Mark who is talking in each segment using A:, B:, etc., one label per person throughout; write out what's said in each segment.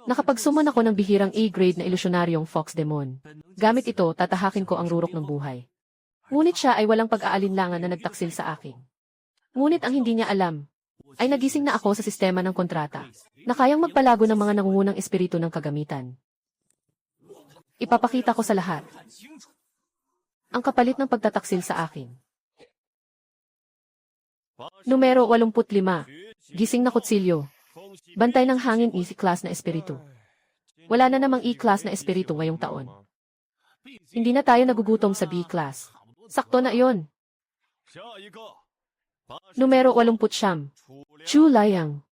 A: Nakapagsummon ako ng bihirang A-grade na ilusyonaryong Fox Demon. Gamit ito, tatahakin ko ang rurok ng buhay. Ngunit siya ay walang pag-aalinlangan na nagtaksil sa akin. Ngunit ang hindi niya alam, ay nagising na ako sa sistema ng kontrata, na kayang magpalago ng mga nangungunang espiritu ng kagamitan. Ipapakita ko sa lahat ang kapalit ng pagtataksil sa akin. Numero 85. Gising na kutsilyo. Bantay ng hangin E-class na espiritu. Wala na namang E-class na espiritu ngayong taon. Hindi na tayo nagugutom sa B-class. Sakto na iyon. Numero 89. Chu Layang.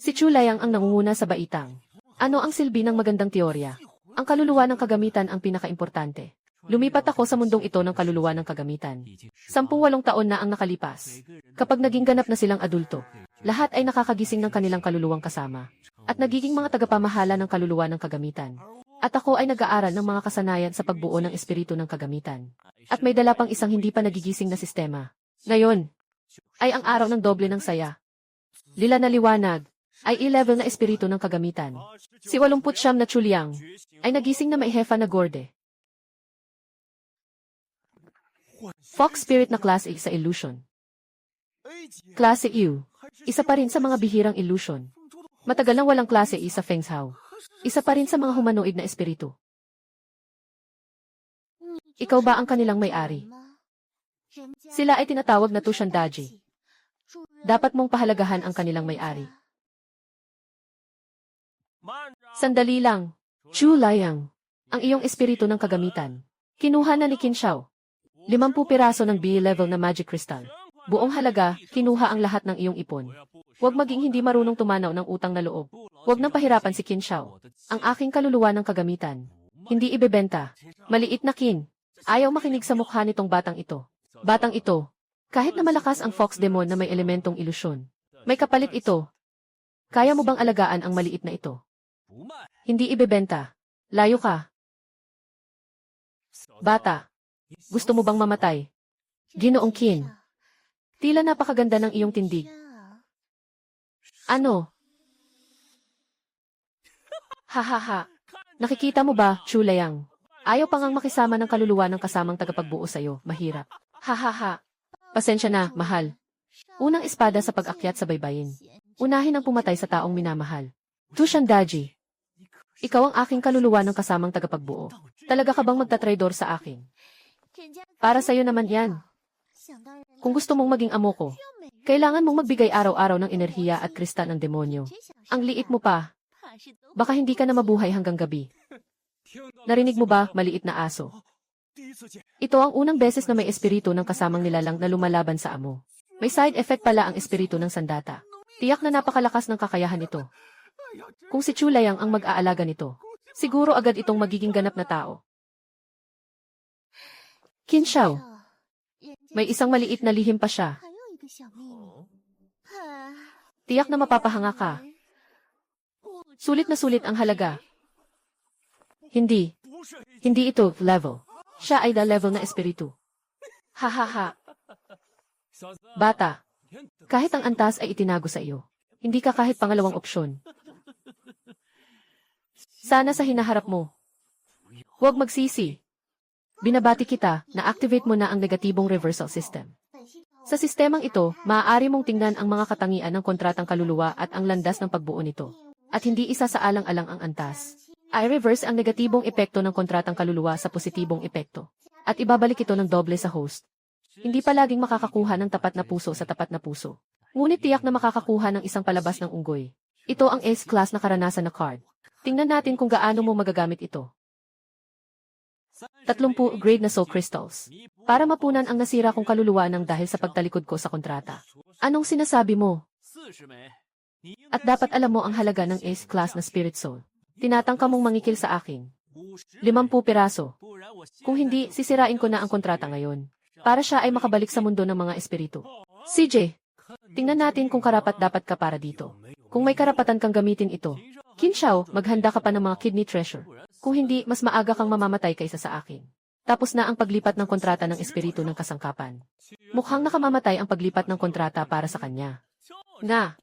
A: Si Chu Layang ang nangunguna sa baitang. Ano ang silbi ng magandang teorya? Ang kaluluwa ng kagamitan ang pinakaimportante. Lumipat ako sa mundong ito ng kaluluwa ng kagamitan. 18 taon na ang nakalipas. Kapag naging ganap na silang adulto, lahat ay nakakagising ng kanilang kaluluwang kasama. At nagiging mga tagapamahala ng kaluluwa ng kagamitan. At ako ay nag-aaral ng mga kasanayan sa pagbuo ng espiritu ng kagamitan. At may dala pang isang hindi pa nagigising na sistema. Ngayon, ay ang araw ng doble ng saya. Lila na liwanag, ay E-level na espiritu ng kagamitan. Si 89 na Chuliang, ay nagising na may hefa na Gorde. Fox Spirit na Class A sa Illusion. Klase U. Isa pa rin sa mga bihirang illusion. Matagal nang walang klase A sa Feng Shao. Isa pa rin sa mga humanoid na espiritu. Ikaw ba ang kanilang may-ari? Sila ay tinatawag na Tushandaji. Dapat mong pahalagahan ang kanilang may-ari. Sandali lang. Chu Layang. Ang iyong espiritu ng kagamitan. Kinuha na ni Qin Shao. 50 piraso ng B-level na magic crystal. Buong halaga, kinuha ang lahat ng iyong ipon. Huwag maging hindi marunong tumanaw ng utang na loob. Huwag nang pahirapan si Qin Shao. Ang aking kaluluwa ng kagamitan. Hindi ibebenta. Maliit na Qin. Ayaw makinig sa mukha nitong batang ito. Batang ito. Kahit na malakas ang Fox Demon na may elementong ilusyon. May kapalit ito. Kaya mo bang alagaan ang maliit na ito? Hindi ibebenta. Layo ka. Bata. Gusto mo bang mamatay? Ginoong Qin. Tila napakaganda ng iyong tindig. Ano? Hahaha. Nakikita mo ba, Chu Layang? Ayaw pa ngang makisama ng kaluluwa ng kasamang tagapagbuo sa'yo. Mahirap. Hahaha. Pasensya na, mahal. Unang espada sa pag-akyat sa baybayin. Unahin ang pumatay sa taong minamahal. Tushandaji. Ikaw ang aking kaluluwa ng kasamang tagapagbuo. Talaga ka bang magtatraidor sa akin? Para sa'yo naman yan. Kung gusto mong maging amo ko, kailangan mong magbigay araw-araw ng enerhiya at kristal ng demonyo. Ang liit mo pa. Baka hindi ka na mabuhay hanggang gabi. Narinig mo ba, maliit na aso? Ito ang unang beses na may espiritu ng kasamang nilalang na lumalaban sa amo. May side effect pala ang espiritu ng sandata. Tiyak na napakalakas ng kakayahan nito. Kung si Chu Layang ang mag-aalaga nito, siguro agad itong magiging ganap na tao. Qin Shao. May isang maliit na lihim pa siya. Tiyak na mapapahanga ka. Sulit na sulit ang halaga. Hindi. Hindi ito level. Siya ay the level na espiritu. Hahaha. Bata. Kahit ang antas ay itinago sa iyo, hindi ka kahit pangalawang opsyon. Sana sa hinaharap mo. Huwag magsisi. Binabati kita, na-activate mo na ang negatibong reversal system. Sa sistemang ito, maaari mong tingnan ang mga katangian ng kontratang kaluluwa at ang landas ng pagbuo nito. At hindi isa sa alang-alang ang antas. I-reverse ang negatibong epekto ng kontratang kaluluwa sa positibong epekto. At ibabalik ito ng doble sa host. Hindi palaging makakakuha ng tapat na puso sa tapat na puso. Ngunit tiyak na makakakuha ng isang palabas ng unggoy. Ito ang S-class na karanasan na card. Tingnan natin kung gaano mo magagamit ito. 30 grade na soul crystals. Para mapunan ang nasira kong kaluluwa ng dahil sa pagtalikod ko sa kontrata. Anong sinasabi mo? At dapat alam mo ang halaga ng S-class na spirit soul. Tinatangka mong mangikil sa akin. 50 piraso. Kung hindi, sisirain ko na ang kontrata ngayon. Para siya ay makabalik sa mundo ng mga espiritu. CJ, tingnan natin kung karapat-dapat ka para dito. Kung may karapatan kang gamitin ito. Qin Shao, maghanda ka pa ng mga kidney treasure. Kung hindi, mas maaga kang mamamatay kaysa sa akin. Tapos na ang paglipat ng kontrata ng espiritu ng kasangkapan. Mukhang nakamamatay ang paglipat ng kontrata para sa kanya. Nga.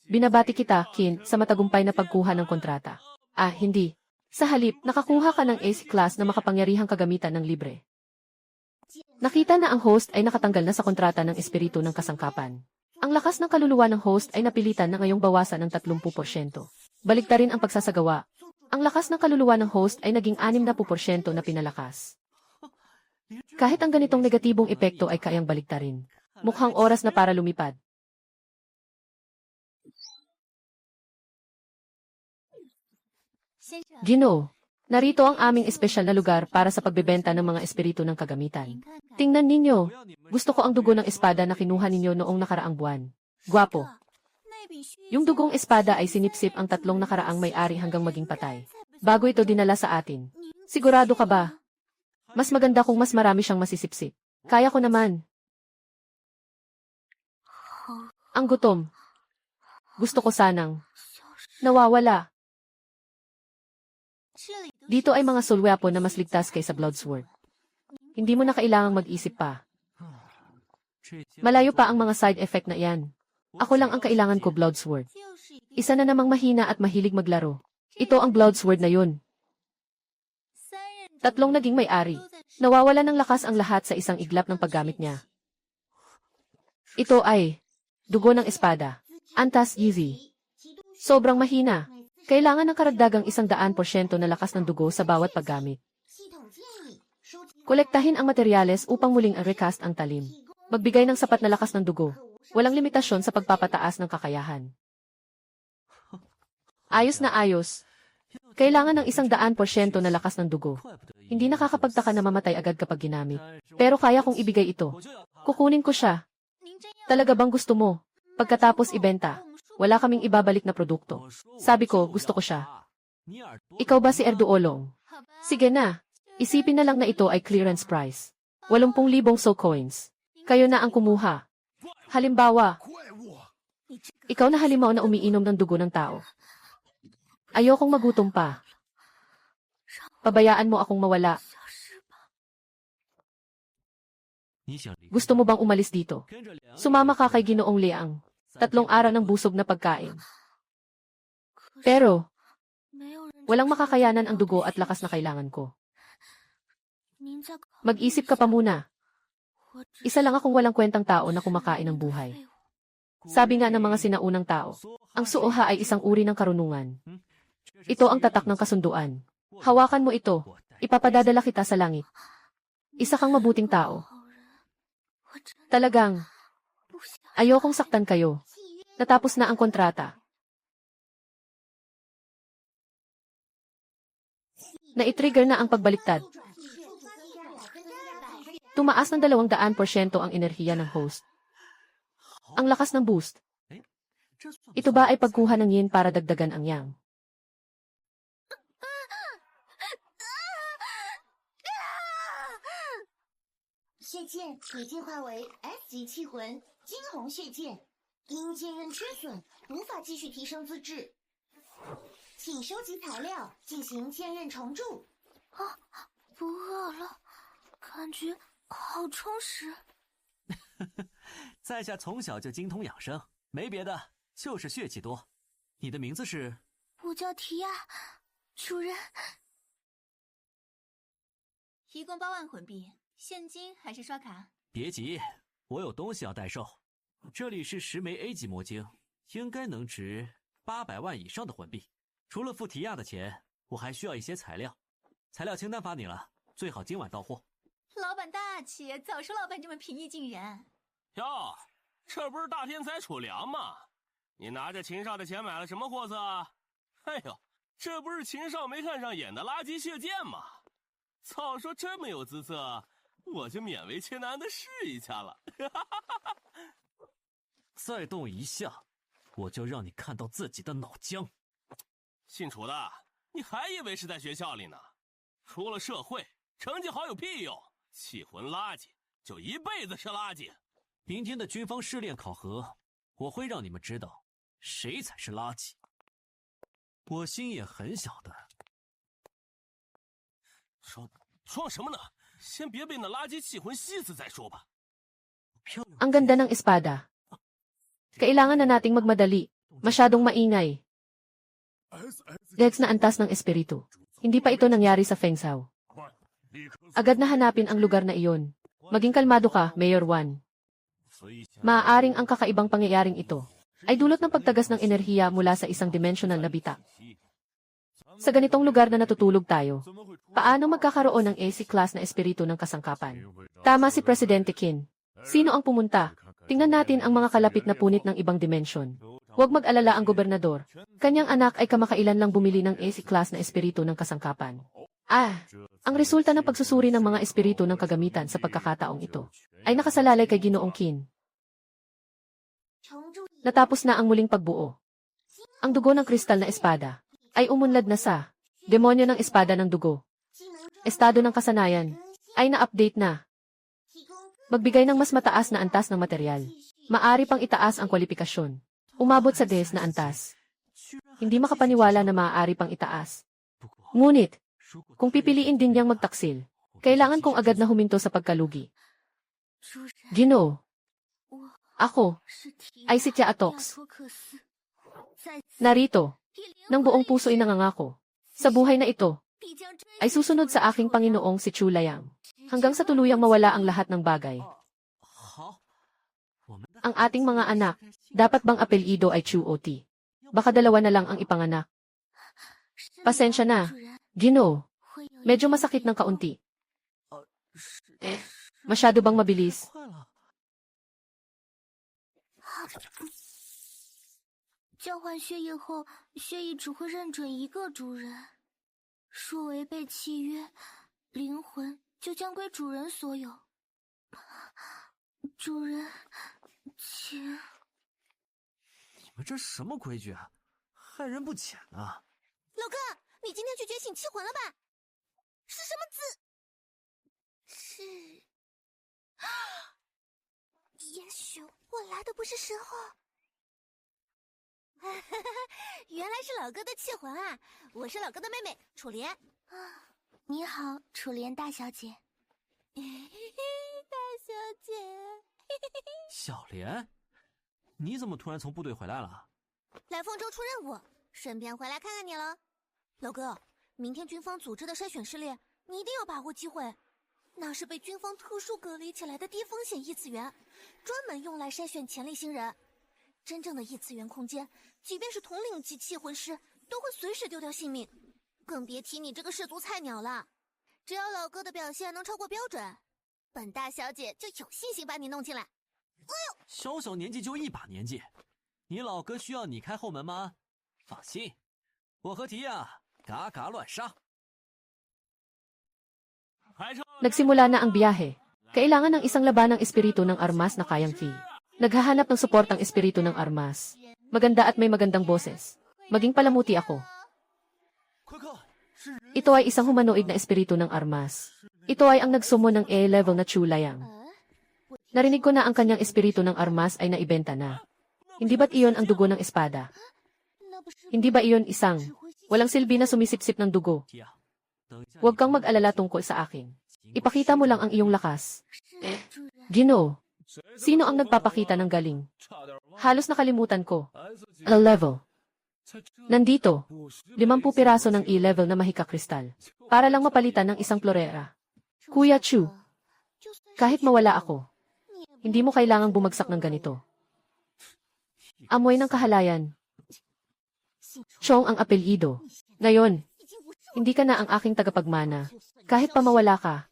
A: Binabati kita, Kin, sa matagumpay na pagkuha ng kontrata. Ah, hindi. Sa halip, nakakuha ka ng AC class na makapangyarihang kagamitan ng libre. Nakita na ang host ay nakatanggal na sa kontrata ng espiritu ng kasangkapan. Ang lakas ng kaluluwa ng host ay napilitan na ngayong bawasan ng 30%. Baliktarin ang pagsasagawa. Ang lakas ng kaluluwa ng host ay naging 60% na pinalakas. Kahit ang ganitong negatibong epekto ay kayang baliktarin. Mukhang oras na para lumipad. Ginoo, narito ang aming espesyal na lugar para sa pagbebenta ng mga espiritu ng kagamitan. Tingnan ninyo, gusto ko ang dugo ng espada na kinuha ninyo noong nakaraang buwan. Gwapo. Yung dugong espada ay sinipsip ang 3 nakaraang may-ari hanggang maging patay. Bago ito dinala sa atin. Sigurado ka ba? Mas maganda kung mas marami siyang masisipsip. Kaya ko naman. Ang gutom. Gusto ko sanang nawawala. Dito ay mga sulweapon na mas ligtas kaysa Bloodsword. Hindi mo na kailangang mag-isip pa. Malayo pa ang mga side effect na iyan. Ako lang ang kailangan ko, Bloodsword. Isa na namang mahina at mahilig maglaro. Ito ang Bloodsword na yun. 3 naging may-ari. Nawawala ng lakas ang lahat sa isang iglap ng paggamit niya. Ito ay dugo ng espada. Antas easy. Sobrang mahina. Kailangan ng karagdagang 100% na lakas ng dugo sa bawat paggamit. Kolektahin ang materyales upang muling recast ang talim. Magbigay ng sapat na lakas ng dugo. Walang limitasyon sa pagpapataas ng kakayahan. Ayos na ayos. Kailangan ng 100% na lakas ng dugo. Hindi nakakapagtaka na mamatay agad kapag ginamit. Pero kaya kong ibigay ito. Kukunin ko siya. Talaga bang gusto mo? Pagkatapos ibenta. Wala kaming ibabalik na produkto. Sabi ko, gusto ko siya. Ikaw ba si Erduolong? Sige na. Isipin na lang na ito ay clearance price. 80,000 soul coins. Kayo na ang kumuha. Halimbawa, ikaw na halimaw na umiinom ng dugo ng tao. Ayokong magutom pa. Pabayaan mo akong mawala. Gusto mo bang umalis dito? Sumama ka kay Ginoong Liang. 3 araw ng busog na pagkain. Pero, walang makakayanan ang dugo at lakas na kailangan ko. Mag-isip ka pa muna. Isa lang akong walang kwentang tao na kumakain ng buhay. Sabi nga ng mga sinaunang tao, ang suoha ay isang uri ng karunungan. Ito ang tatak ng kasunduan. Hawakan mo ito. Ipapadadala kita sa langit. Isa kang mabuting tao. Talagang, ayokong saktan kayo. Natapos na ang kontrata. Na-trigger na ang pagbaliktad. Tumaas ng 200% ang enerhiya ng host. Ang lakas ng boost. Ito ba ay pagkuha ng yin para dagdagan ang yang?
B: 不饿了，感觉好充实。
C: 在下从小就精通养生，没别的，就是血气多。你的名字是？
B: 我叫提亚，主人。
D: 一共8万魂币，现金还是刷卡？
C: 别急，我有东西要代售。这里是10枚 A 级魔晶，应该能值800万以上的魂币。除了付提亚的钱，我还需要一些材料。材料清单发你了，最好今晚到货。
D: 老板大气，早说老板这么平易近人。
E: 哟，这不是大天才楚良吗？你拿着秦少的钱买了什么货色啊？哎呦，这不是秦少没看上眼的垃圾血剑吗？早说这么有姿色，我就勉为其难的试一下了。
C: 再动一下，我就让你看到自己的脑浆。
E: 姓楚的，你还以为是在学校里呢？出了社会，成绩好有屁用？气魂垃圾，就一辈子是垃圾。
C: 明天的军方试炼考核，我会让你们知道谁才是垃圾。我心也很小的。
E: 说什么呢？先别被那垃圾气魂吸死再说吧。
A: Ang ganda ng espada. Kailangan na nating magmadali. Masyadong maingay. Dex na antas ng espiritu. Hindi pa ito nangyari sa Feng Shao. Agad na hanapin ang lugar na iyon. Maging kalmado ka, Mayor Wan. Maaaring ang kakaibang pangyayaring ito ay dulot ng pagtagas ng enerhiya mula sa isang dimensional na bitak. Sa ganitong lugar na natutulog tayo, paano magkakaroon ng AC class na espiritu ng kasangkapan? Tama si Presidente Qin. Sino ang pumunta? Tingnan natin ang mga kalapit na punit ng ibang dimensyon. Huwag mag-alala ang gobernador. Kanyang anak ay kamakailan lang bumili ng AC class na espiritu ng kasangkapan. Ang resulta ng pagsusuri ng mga espiritu ng kagamitan sa pagkakataong ito ay nakasalalay kay Ginoong Qin. Natapos na ang muling pagbuo. Ang dugo ng kristal na espada ay umunlad na sa demonyo ng espada ng dugo. Estado ng kasanayan ay na-update na. Magbigay ng mas mataas na antas ng material. Maari pang itaas ang kwalifikasyon. Umabot sa 10 na antas. Hindi makapaniwala na maaari pang itaas. Ngunit, kung pipiliin din niyang magtaksil, kailangan kong agad na huminto sa pagkalugi. Ginoo, ako ay si Tia Atox. Narito, ng buong puso ay nangangako. Sa buhay na ito, ay susunod sa aking Panginoong si Chu Layang, hanggang sa tuluyang mawala ang lahat ng bagay. Ang ating mga anak, dapat bang apelyido ay Chu o Ti? Baka dalawa na lang ang ipanganak. Pasensya na, Ginoo. Medyo masakit ng kaunti. Masyado bang mabilis?
B: 交换血液后，血液只会认准一个主人。若违背契约，灵魂就将归主人所有。主人，请。
C: 你们这什么规矩啊？害人不浅啊！
B: 老哥，你今天去觉醒七魂了吧？是什么字？是。也许我来的不是时候。原来是老哥的气魂啊！我是老哥的妹妹楚莲。你好，楚莲大小姐。大小姐。
C: 小莲，你怎么突然从部队回来了？
B: 来凤州出任务，顺便回来看看你了。老哥，明天军方组织的筛选试炼，你一定要把握机会。那是被军方特殊隔离起来的低风险异次元，专门用来筛选潜力新人。真正的异次元空间，即便是统领级气魂师，都会随时丢掉性命，更别提你这个世俗菜鸟了。只要老哥的表现能超过标准，本大小姐就有信心把你弄进来。
C: 小小年纪就一把年纪，你老哥需要你开后门吗？放心，我和提亚嘎嘎乱杀。
A: Nagsimula na ang biyahe. Kailangan ng isang labanang espiritu ng armas na kayang fee. Naghahanap ng support ang espiritu ng armas. Maganda at may magandang boses. Maging palamuti ako. Ito ay isang humanoid na espiritu ng armas. Ito ay ang nagsumo ng A-level na Chu Layang. Narinig ko na ang kanyang espiritu ng armas ay naibenta na. Hindi ba't iyon ang dugo ng espada? Hindi ba iyon isang walang silbi na sumisipsip ng dugo? Huwag kang mag-alala tungkol sa akin. Ipakita mo lang ang iyong lakas. Ginoo, sino ang nagpapakita ng galing? Halos nakalimutan ko. A-level. Nandito, 50 piraso ng E-level na mahika kristal. Para lang mapalitan ng isang florera. Kuya Chu, kahit mawala ako, hindi mo kailangang bumagsak ng ganito. Amoy ng kahalayan. Chong ang apelyido. Ngayon, hindi ka na ang aking tagapagmana. Kahit pa mawala ka,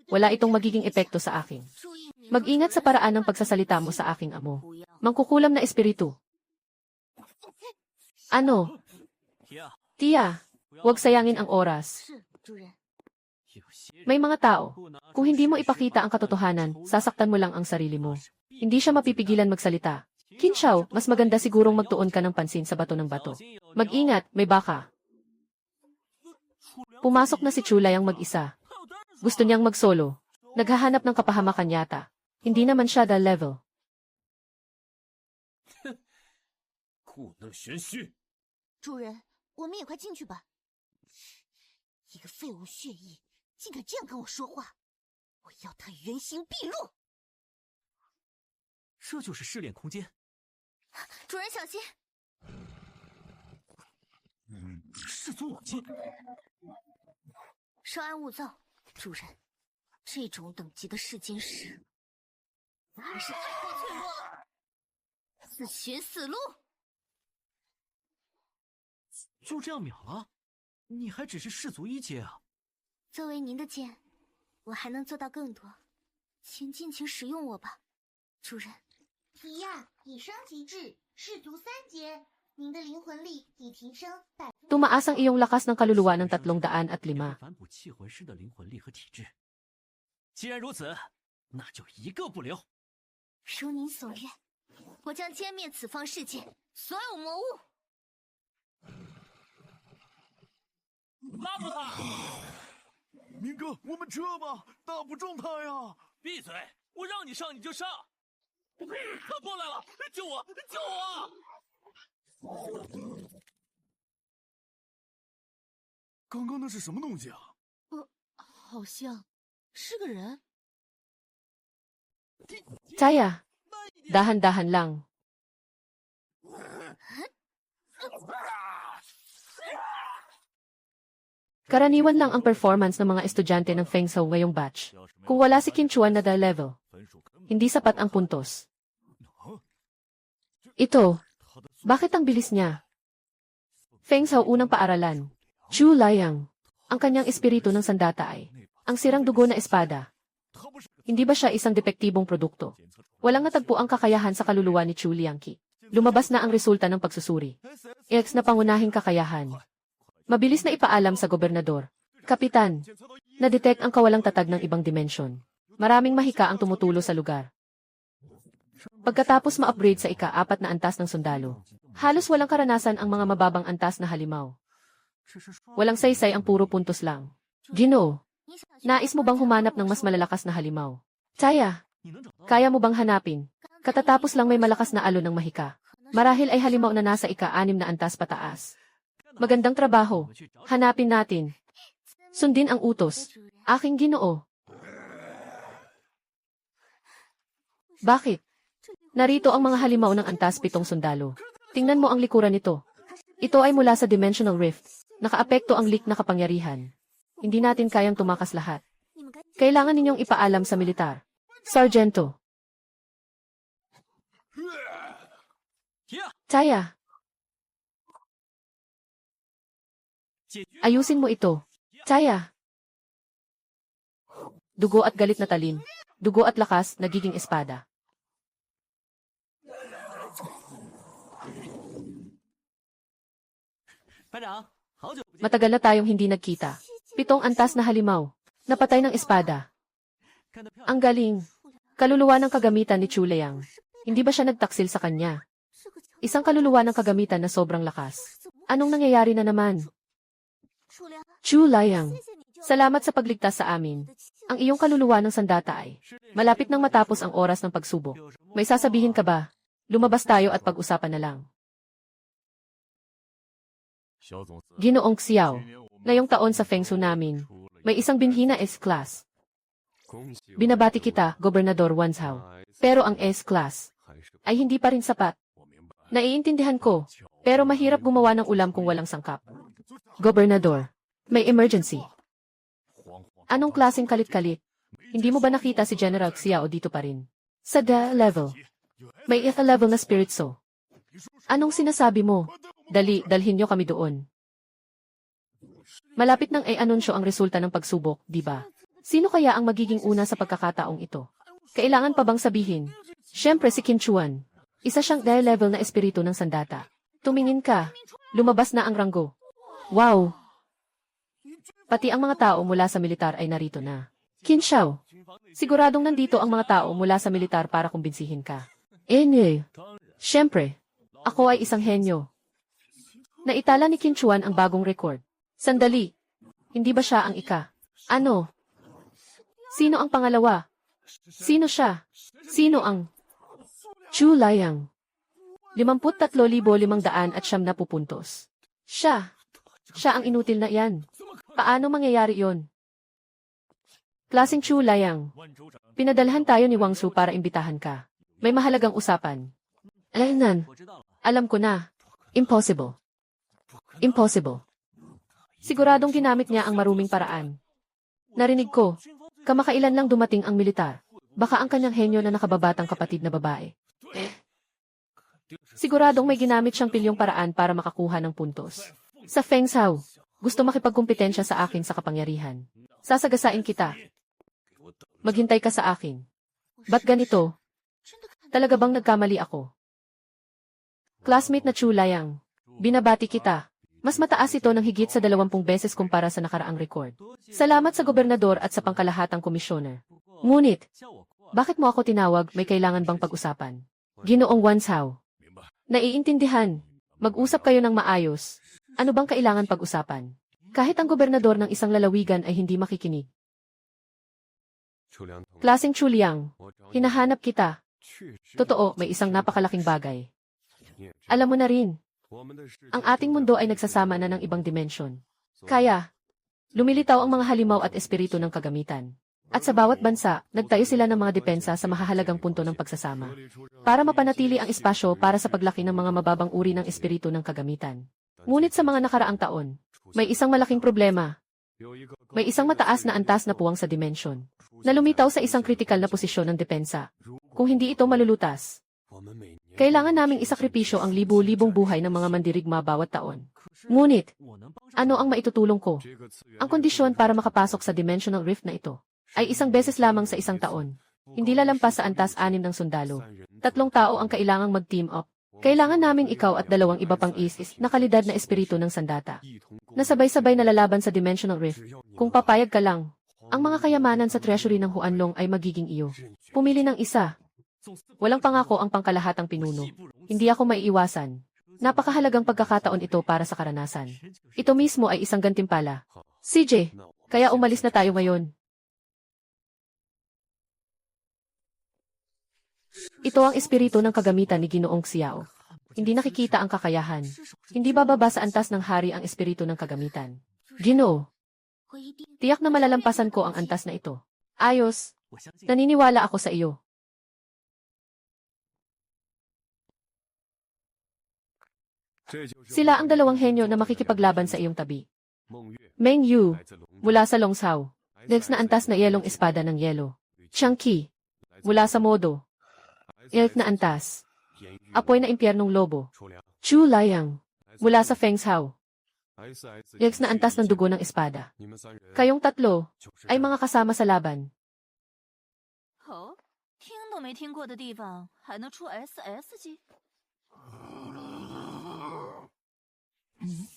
A: wala itong magiging epekto sa akin. Mag-ingat sa paraan ng pagsasalita mo sa aking amo. Mangkukulam na espiritu. Ano? Tia, huwag sayangin ang oras. May mga tao, kung hindi mo ipakita ang katotohanan, sasaktan mo lang ang sarili mo. Hindi siya mapipigilan magsalita. Qin Shao, mas maganda sigurong magtuon ka ng pansin sa bato ng bato. Mag-ingat, may baka. Pumasok na si Chu Layang mag-isa. Gusto niyang mag-solo. Naghahanap ng kapahamakan yata. Hindi naman siya the level.
E: 故弄玄虚。
B: 主人，我们也快进去吧。一个废物血裔，竟敢这样跟我说话，我要他原形毕露！
C: 这就是试炼空间。
B: 主人小心！
F: 祖武剑。
B: 稍安勿躁，主人。这种等级的试金石，还是太过脆弱了。自寻死路。
F: 就这样秒了？你还只是士族1阶啊！
B: 作为您的剑，我还能做到更多，请尽情使用我吧，主人。
G: 提亚已升级至士族3阶，您的灵魂力已提升
A: Tumaas ang iyong lakas ng kaluluwa ng 305.
C: 反哺气魂师的灵魂力和体质。既然如此，那就一个不留。
B: 如您所愿，我将歼灭此方世界所有魔物。
E: 拉住他！
F: 明哥，我们撤吧，打不中他呀！
E: 闭嘴！我让你上你就上！他过来了，救我！救我！
F: 刚刚那是什么东西啊？
B: 好像是个人。
A: Chaya, dahan-dahan lang. Karaniwan lang ang performance ng mga estudyante ng Feng Shou ngayong batch. Kung wala si Qin Chuan na dahil level, hindi sapat ang puntos. Ito, bakit ang bilis niya? Feng Shou unang paaralan. Chu Liang, ang kanyang espiritu ng sandata ay ang sirang dugo na espada. Hindi ba siya isang depektibong produkto? Walang natagpuang kakayahan sa kaluluwa ni Chu Liangqi. Lumabas na ang resulta ng pagsusuri. X na pangunahing kakayahan. Mabilis na ipaalam sa gobernador. Kapitan, na-detect ang kawalang tatag ng ibang dimensyon. Maraming mahika ang tumutulo sa lugar. Pagkatapos ma-upgrade sa ika-4 na antas ng sundalo, halos walang karanasan ang mga mababang antas na halimaw. Walang saysay ang puro puntos lang. Ginoo, nais mo bang humanap ng mas malalakas na halimaw? Chaya, kaya mo bang hanapin? Katatapos lang may malakas na alon ng mahika. Marahil ay halimaw na nasa ika-6 na antas pataas. Magandang trabaho. Hanapin natin. Sundin ang utos. Aking Ginoo. Bakit? Narito ang mga halimaw ng antas 7 sundalo. Tingnan mo ang likuran nito. Ito ay mula sa Dimensional Rift. Nakaapekto ang leak na kapangyarihan. Hindi natin kayang tumakas lahat. Kailangan ninyong ipaalam sa militar. Sargento. Chaya. Ayusin mo ito. Chaya. Dugo at galit na talim. Dugo at lakas, nagiging espada. Matagal na tayong hindi nagkita. 7 antas na halimaw. Napatay ng espada. Ang galing. Kaluluwa ng kagamitan ni Chu Liang. Hindi ba siya nagtaksil sa kanya? Isang kaluluwa ng kagamitan na sobrang lakas. Anong nangyayari na naman? Chu Liang, salamat sa pagligtas sa amin. Ang iyong kaluluwa ng sandata ay malapit nang matapos ang oras ng pagsubok. May sasabihin ka ba? Lumabas tayo at pag-usapan na lang. Ginoong Xiao, ngayong taon sa Feng Shou namin, may isang binhi na S-Class. Binabati kita, Gobernador Wan Zhao. Pero ang S-Class ay hindi pa rin sapat. Naiintindihan ko, pero mahirap gumawa ng ulam kung walang sangkap. Gobernador, may emergency. Anong klaseng kalit-kalit? Hindi mo ba nakita si General Xiao dito pa rin? Sa D level. May F level na spirit so. Anong sinasabi mo? Dali, dalhin niyo kami doon. Malapit nang i-anunsyo ang resulta ng pagsubok, di ba? Sino kaya ang magiging una sa pagkakataong ito? Kailangan pa bang sabihin? Siyempre si Qin Chuan. Isa siyang D level na espiritu ng sandata. Tumingin ka. Lumabas na ang ranggo. Wow! Pati ang mga tao mula sa militar ay narito na. Qin Xiao, siguradong nandito ang mga tao mula sa militar para kumbinsihin ka. Siyempre, ako ay isang henyo. Naitala ni Qin Chuan ang bagong record. Sandali, hindi ba siya ang ika? Ano? Sino ang pangalawa? Sino siya? Sino ang Chu Liang? 53,500 puntos. Siya ang inutil na iyan. Paano mangyayari yon? Klaseng Chu Liang. Pinadalhan tayo ni Wang Su para imbitahan ka. May mahalagang usapan. Alam ko na. Impossible. Impossible. Siguradong ginamit niya ang maruming paraan. Narinig ko, kamakailan lang dumating ang militar. Baka ang kanyang henyo na nakababatang kapatid na babae. Siguradong may ginamit siyang pilyong paraan para makakuha ng puntos. Sa Feng Shao, gusto makipagkumpetensya sa akin sa kapangyarihan. Sasagasain kita. Maghintay ka sa akin. Ba't ganito? Talaga bang nagkamali ako? Classmate na Chu Layang, binabati kita. Mas mataas ito ng higit sa 20 beses kumpara sa nakaraang record. Salamat sa gobernador at sa pangkalahatang komisyoner. Ngunit, bakit mo ako tinawag? May kailangan bang pag-usapan? Ginoong Wan Shao. Naiintindihan. Mag-usap kayo ng maayos. Ano bang kailangan pag-usapan? Kahit ang gobernador ng isang lalawigan ay hindi makikinig. Klaseng Chu Liang, hinahanap kita. Totoo, may isang napakalaking bagay. Alam mo na rin, ang ating mundo ay nagsasama na ng ibang dimensyon. Kaya, lumilitaw ang mga halimaw at espiritu ng kagamitan. At sa bawat bansa, nagtayo sila ng mga depensa sa mahahalagang punto ng pagsasama. Para mapanatili ang espasyo para sa paglaki ng mga mababang uri ng espiritu ng kagamitan. Ngunit sa mga nakaraang taon, may isang malaking problema. May isang mataas na antas na puwang sa dimensyon, na lumitaw sa isang kritikal na posisyon ng depensa. Kung hindi ito malulutas, kailangan naming isakripisyo ang libu-libong buhay ng mga mandirigma bawat taon. Ngunit, ano ang maitutulong ko? Ang kondisyon para makapasok sa dimensional rift na ito ay isang beses lamang sa isang taon. Hindi lalampas sa antas 6 ng sundalo. 3 tao ang kailangang mag-team up. Kailangan namin ikaw at 2 iba pang isis na kalidad na espiritu ng sandata. Nasabay-sabay na lalaban sa dimensional rift. Kung papayag ka lang, ang mga kayamanan sa treasury ng Huanlong ay magiging iyo. Pumili ng isa. Walang pangako ang pangkalahatang pinuno. Hindi ako maiiwasan. Napakahalagang pagkakataon ito para sa karanasan. Ito mismo ay isang gantimpala. CJ, kaya umalis na tayo ngayon. Ito ang espiritu ng kagamitan ni Ginoong Xiao. Hindi nakikita ang kakayahan. Hindi bababa sa antas ng hari ang espiritu ng kagamitan. Ginoo, tiyak na malalampasan ko ang antas na ito. Ayos. Naniniwala ako sa iyo. Sila ang 2 henyo na makikipaglaban sa iyong tabi. Meng Yu, mula sa Longsao. Dex na antas na yelong espada ng yelo. Chiang Qi, mula sa Modo. Elk na antas. Apoy na impyernong lobo. Chu Layang, mula sa Feng Shao. Elk na antas ng dugo ng espada. Kayong 3 ay mga kasama sa laban.
D: 哦，听都没听过的地方还能出 SS 级？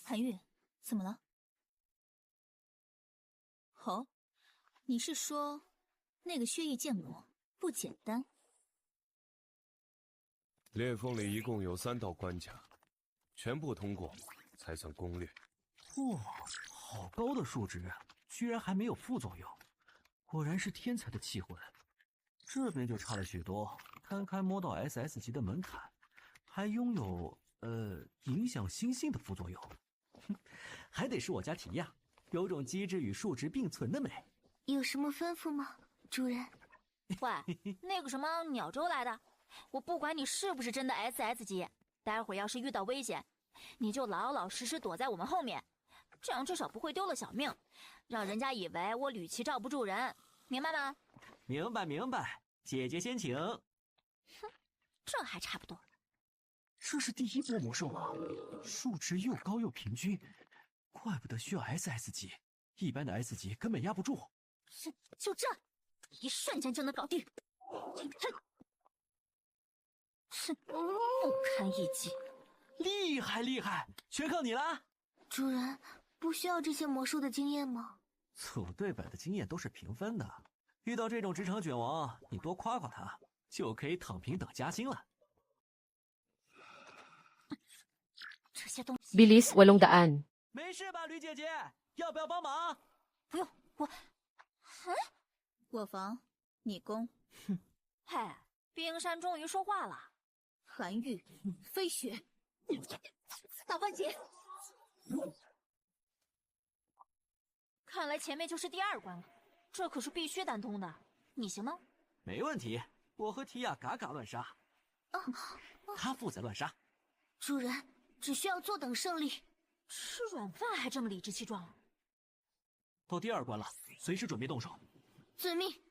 D: 韩愈，怎么了？哦，你是说那个血翼剑魔不简单？
H: 裂缝里一共有3道关卡，全部通过才算攻略。
C: 哇，好高的数值，居然还没有副作用，果然是天才的器魂。这边就差了许多，堪堪摸到 SS 级的门槛，还拥有影响心性的副作用。哼，还得是我家提亚，有种机制与数值并存的美。
B: 有什么吩咐吗，主人？
D: 喂，那个什么鸟州来的，我不管你是不是真的 SS 级，待会儿要是遇到危险，你就老老实实躲在我们后面，这样至少不会丢了小命，让人家以为我吕奇罩不住人，明白吗？
C: 明白明白，姐姐先请。
D: 哼，这还差不多。
C: 这是第1波魔兽吗？数值又高又平均，怪不得需要 SS 级，一般的 S 级根本压不住。
D: 就这，一瞬间就能搞定。哼，不堪一击。
C: 厉害厉害，全靠你了。
B: 主人，不需要这些魔术的经验吗？
C: 组队本的经验都是平分的，遇到这种职场卷王，你多夸夸他，就可以躺平等加薪了。
D: 这些东西。
A: Bilis 800.
C: 没事吧，吕姐姐？要不要帮忙？
D: 不用，我防，你攻。哼，嘿，冰山终于说话了。韩愈，飞雪，大番茄。看来前面就是第2关了，这可是必须单通的，你行吗？
C: 没问题，我和提亚嘎嘎乱杀，他负责乱杀。
B: 主人，只需要坐等胜利。
D: 吃软饭还这么理直气壮。
C: 到第2关了，随时准备动手。
B: 遵命。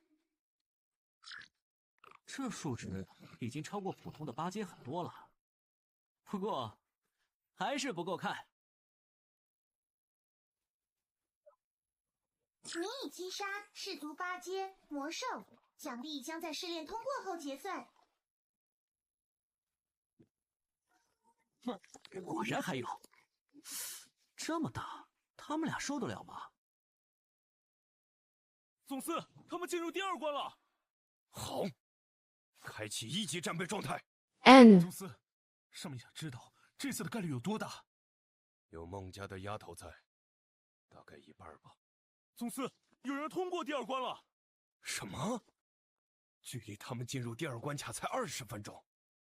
C: 这数值已经超过普通的8阶很多了，不过还是不够看。
G: 你已击杀氏族8阶魔兽，奖励将在试炼通过后结算。
C: 果然还有，这么大，他们俩受得了吗？
E: 总司，他们进入第2关了。
H: 好，开启1级战备状态。
A: N
F: 总司，上面想知道这次的概率有多大？
H: 有孟家的丫头在，大概1半吧。
E: 总司，有人通过第2关了。
H: 什么？距离他们进入第2关卡才20分钟。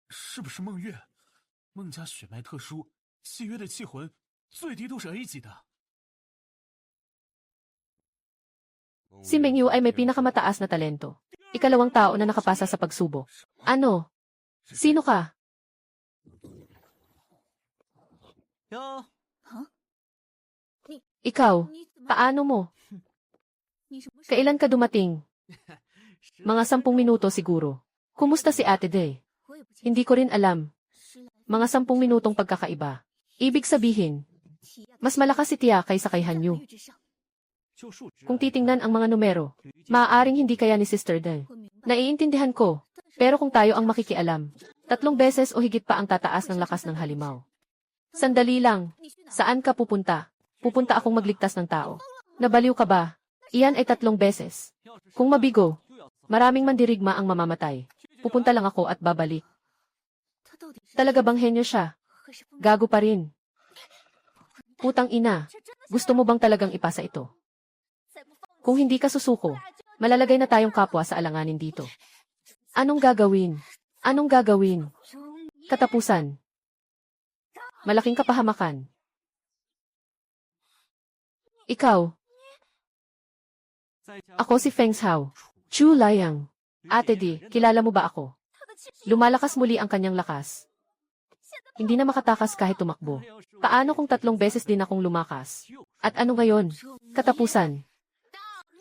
F: 是不是孟月？孟家血脉特殊，契约的气魂最低都是 A 级的。
A: Si Mengyu ay may pinakamataas na talento. Ikalawang tao na nakapasa sa pagsubok. Ano? Sino ka?
C: 哟，
A: Ikaw? Paano mo? Kailan ka dumating? Mga 10 minuto siguro. Kumusta si Ate Day? Hindi ko rin alam. Mga 10 minutong pagkakaiba. Ibig sabihin, mas malakas si Tia kaysa kay Hanyu. Kung titingnan ang mga numero, maaaring hindi kaya ni Sister Day. Naiintindihan ko, pero kung tayo ang makikialam, 3 beses o higit pa ang tataas ng lakas ng halimaw. Sandali lang, saan ka pupunta? Pupunta akong magligtas ng tao. Nabaliw ka ba? Iyan ay 3 beses. Kung mabigo, maraming mandirigma ang mamamatay. Pupunta lang ako at babalik. Talaga bang henyo siya? Gago pa rin. Putang ina, gusto mo bang talagang ipasa ito? Kung hindi ka susuko, malalagay na tayong kapwa sa alanganin dito. Anong gagawin? Anong gagawin? Katapusan. Malaking kapahamakan. Ikaw. Ako si Feng Hao. Chu Layang. Ate Di, kilala mo ba ako? Lumalakas muli ang kanyang lakas. Hindi na makatakas kahit tumakbo. Paano kung 3 beses din akong lumakas? At ano ngayon? Katapusan.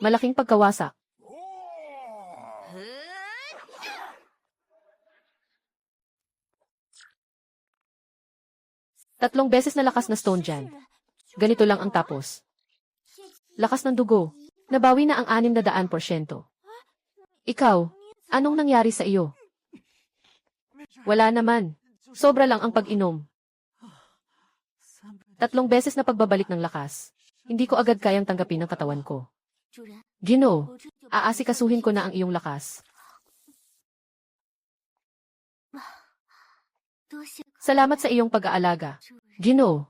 A: Malaking pagkawasak. Tatlong beses na lakas na Stone Jan. Ganito lang ang tapos. Lakas ng dugo. Nabawi na ang 600%. Ikaw, anong nangyari sa iyo? Wala naman. Sobra lang ang pag-inom. 3 beses na pagbabalik ng lakas. Hindi ko agad kayang tanggapin ng katawan ko. Ginoo, aasikasuhin ko na ang iyong lakas. Salamat sa iyong pag-aalaga. Ginoo.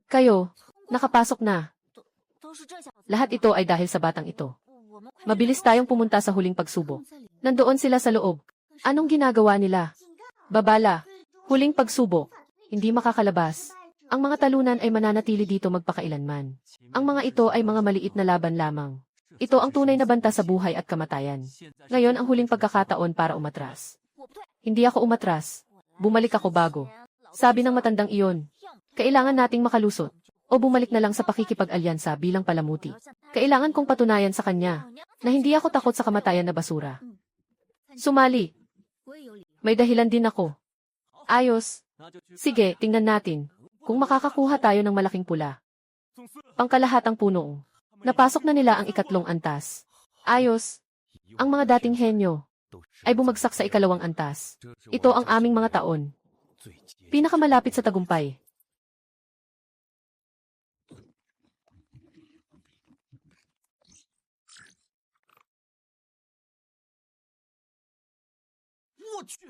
A: Kayo, nakapasok na. Lahat ito ay dahil sa batang ito. Mabilis tayong pumunta sa huling pagsubok. Nandoon sila sa loob. Anong ginagawa nila? Babala. Huling pagsubok. Hindi makakalabas. Ang mga talunan ay mananatili dito magpakailanman. Ang mga ito ay mga maliit na laban lamang. Ito ang tunay na banta sa buhay at kamatayan. Ngayon ang huling pagkakataon para umatras. Hindi ako umatras. Bumalik ako bago. Sabi ng matandang iyon, kailangan nating makalusot. O bumalik na lang sa pakikipag-alyansa bilang palamuti. Kailangan kong patunayan sa kanya na hindi ako takot sa kamatayan na basura. Sumali. May dahilan din ako. Ayos. Sige, tingnan natin. Kung makakakuha tayo ng malaking pula. Pangkalahatang punong. Napasok na nila ang 2 antas. Ayos. Ang mga dating henyo ay bumagsak sa 2 antas. Ito ang aming mga taon. Pinakamalapit sa tagumpay.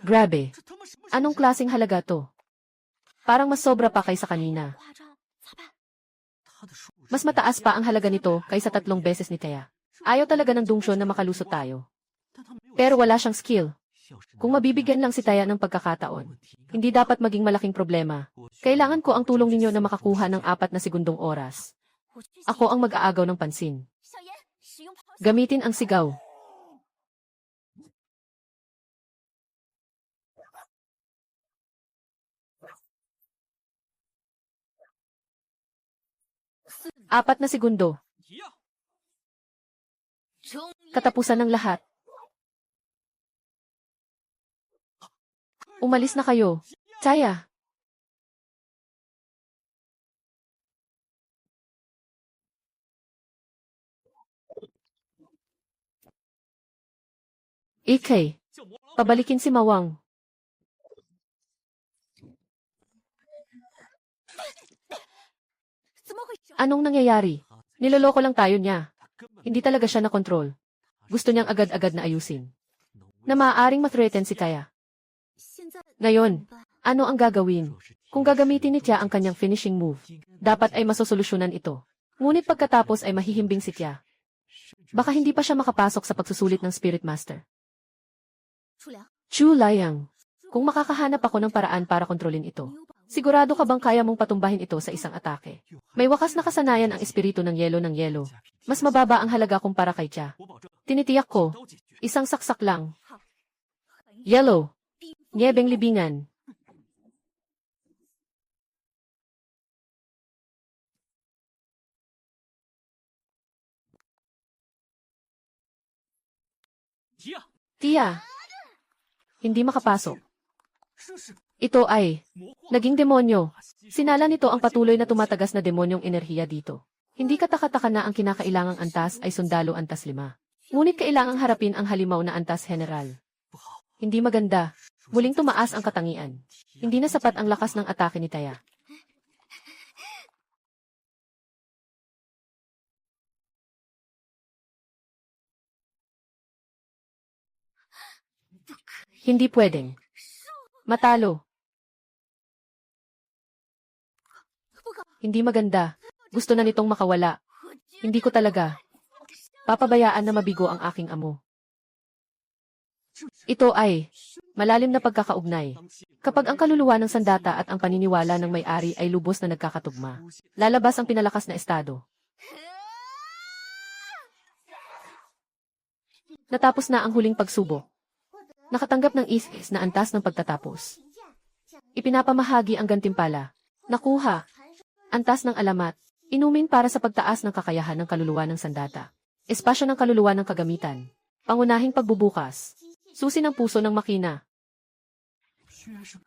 A: Grabe. Anong klaseng halaga to? Parang mas sobra pa kaysa kanina. Mas mataas pa ang halaga nito kaysa 3 beses ni Thea. Ayaw talaga ng Dungsyon na makalusot tayo. Pero wala siyang skill. Kung mabibigyan lang si Thea ng pagkakataon, hindi dapat maging malaking problema. Kailangan ko ang tulong ninyo na makakuha ng 4 na segundong oras. Ako ang mag-aagaw ng pansin. Gamitin ang sigaw. 4 na segundo.
E: 提呀！
A: Katapusan ng lahat. Umalis na kayo. Chaya. Ikay.
E: 叫魔王
A: Pabalikin si Mawang. Anong nangyayari? Niloloko lang tayo niya.
C: 他根本
A: Hindi talaga siya na-control. Gusto niyang agad-agad na ayusin. Na maaaring ma-threaten si Kaya. Ngayon, ano ang gagawin? Kung gagamitin ni Tia ang kanyang finishing move, dapat ay masosolusyonan ito. Ngunit pagkatapos ay mahihimbing si Tia. Baka hindi pa siya makapasok sa pagsusulit ng Spirit Master. Chu Layang, kung makakahanap ako ng paraan para kontrolin ito, sigurado ka bang kaya mong patumbahin ito sa isang atake? May wakas na kasanayan ang espiritu ng yelo. Mas mababa ang halaga kumpara kay Tia.
E: 我保证
A: Tinitiyak ko,
E: 都解决。
A: isang saksak lang. Yellow, Nyebeng libingan. Tia, hindi makapasok. Ito ay naging demonyo. Sinala nito ang patuloy na tumatagas na demonyong enerhiya dito. Hindi katakataka na ang kinakailangang antas ay sundalo antas 5. Ngunit kailangang harapin ang halimaw na antas general. Hindi maganda. Muling tumaas ang katangian. Hindi na sapat ang lakas ng atake ni Taya. Hindi pwedeng. Matalo. Hindi maganda. Gusto na nitong makawala. Hindi ko talaga. Papabayaan na mabigo ang aking amo. Ito ay malalim na pagkakaugnay. Kapag ang kaluluwa ng sandata at ang paniniwala ng may-ari ay lubos na nagkakatugma, lalabas ang pinalakas na estado. Natapos na ang huling pagsubok. Nakatanggap ng is na antas ng pagtatapos. Ipinapamahagi ang gantimpala. Nakuha. Antas ng alamat. Inumin para sa pagtaas ng kakayahan ng kaluluwa ng sandata. Espasyo ng kaluluwa ng kagamitan. Pangunahing pagbubukas. Susi ng puso ng makina.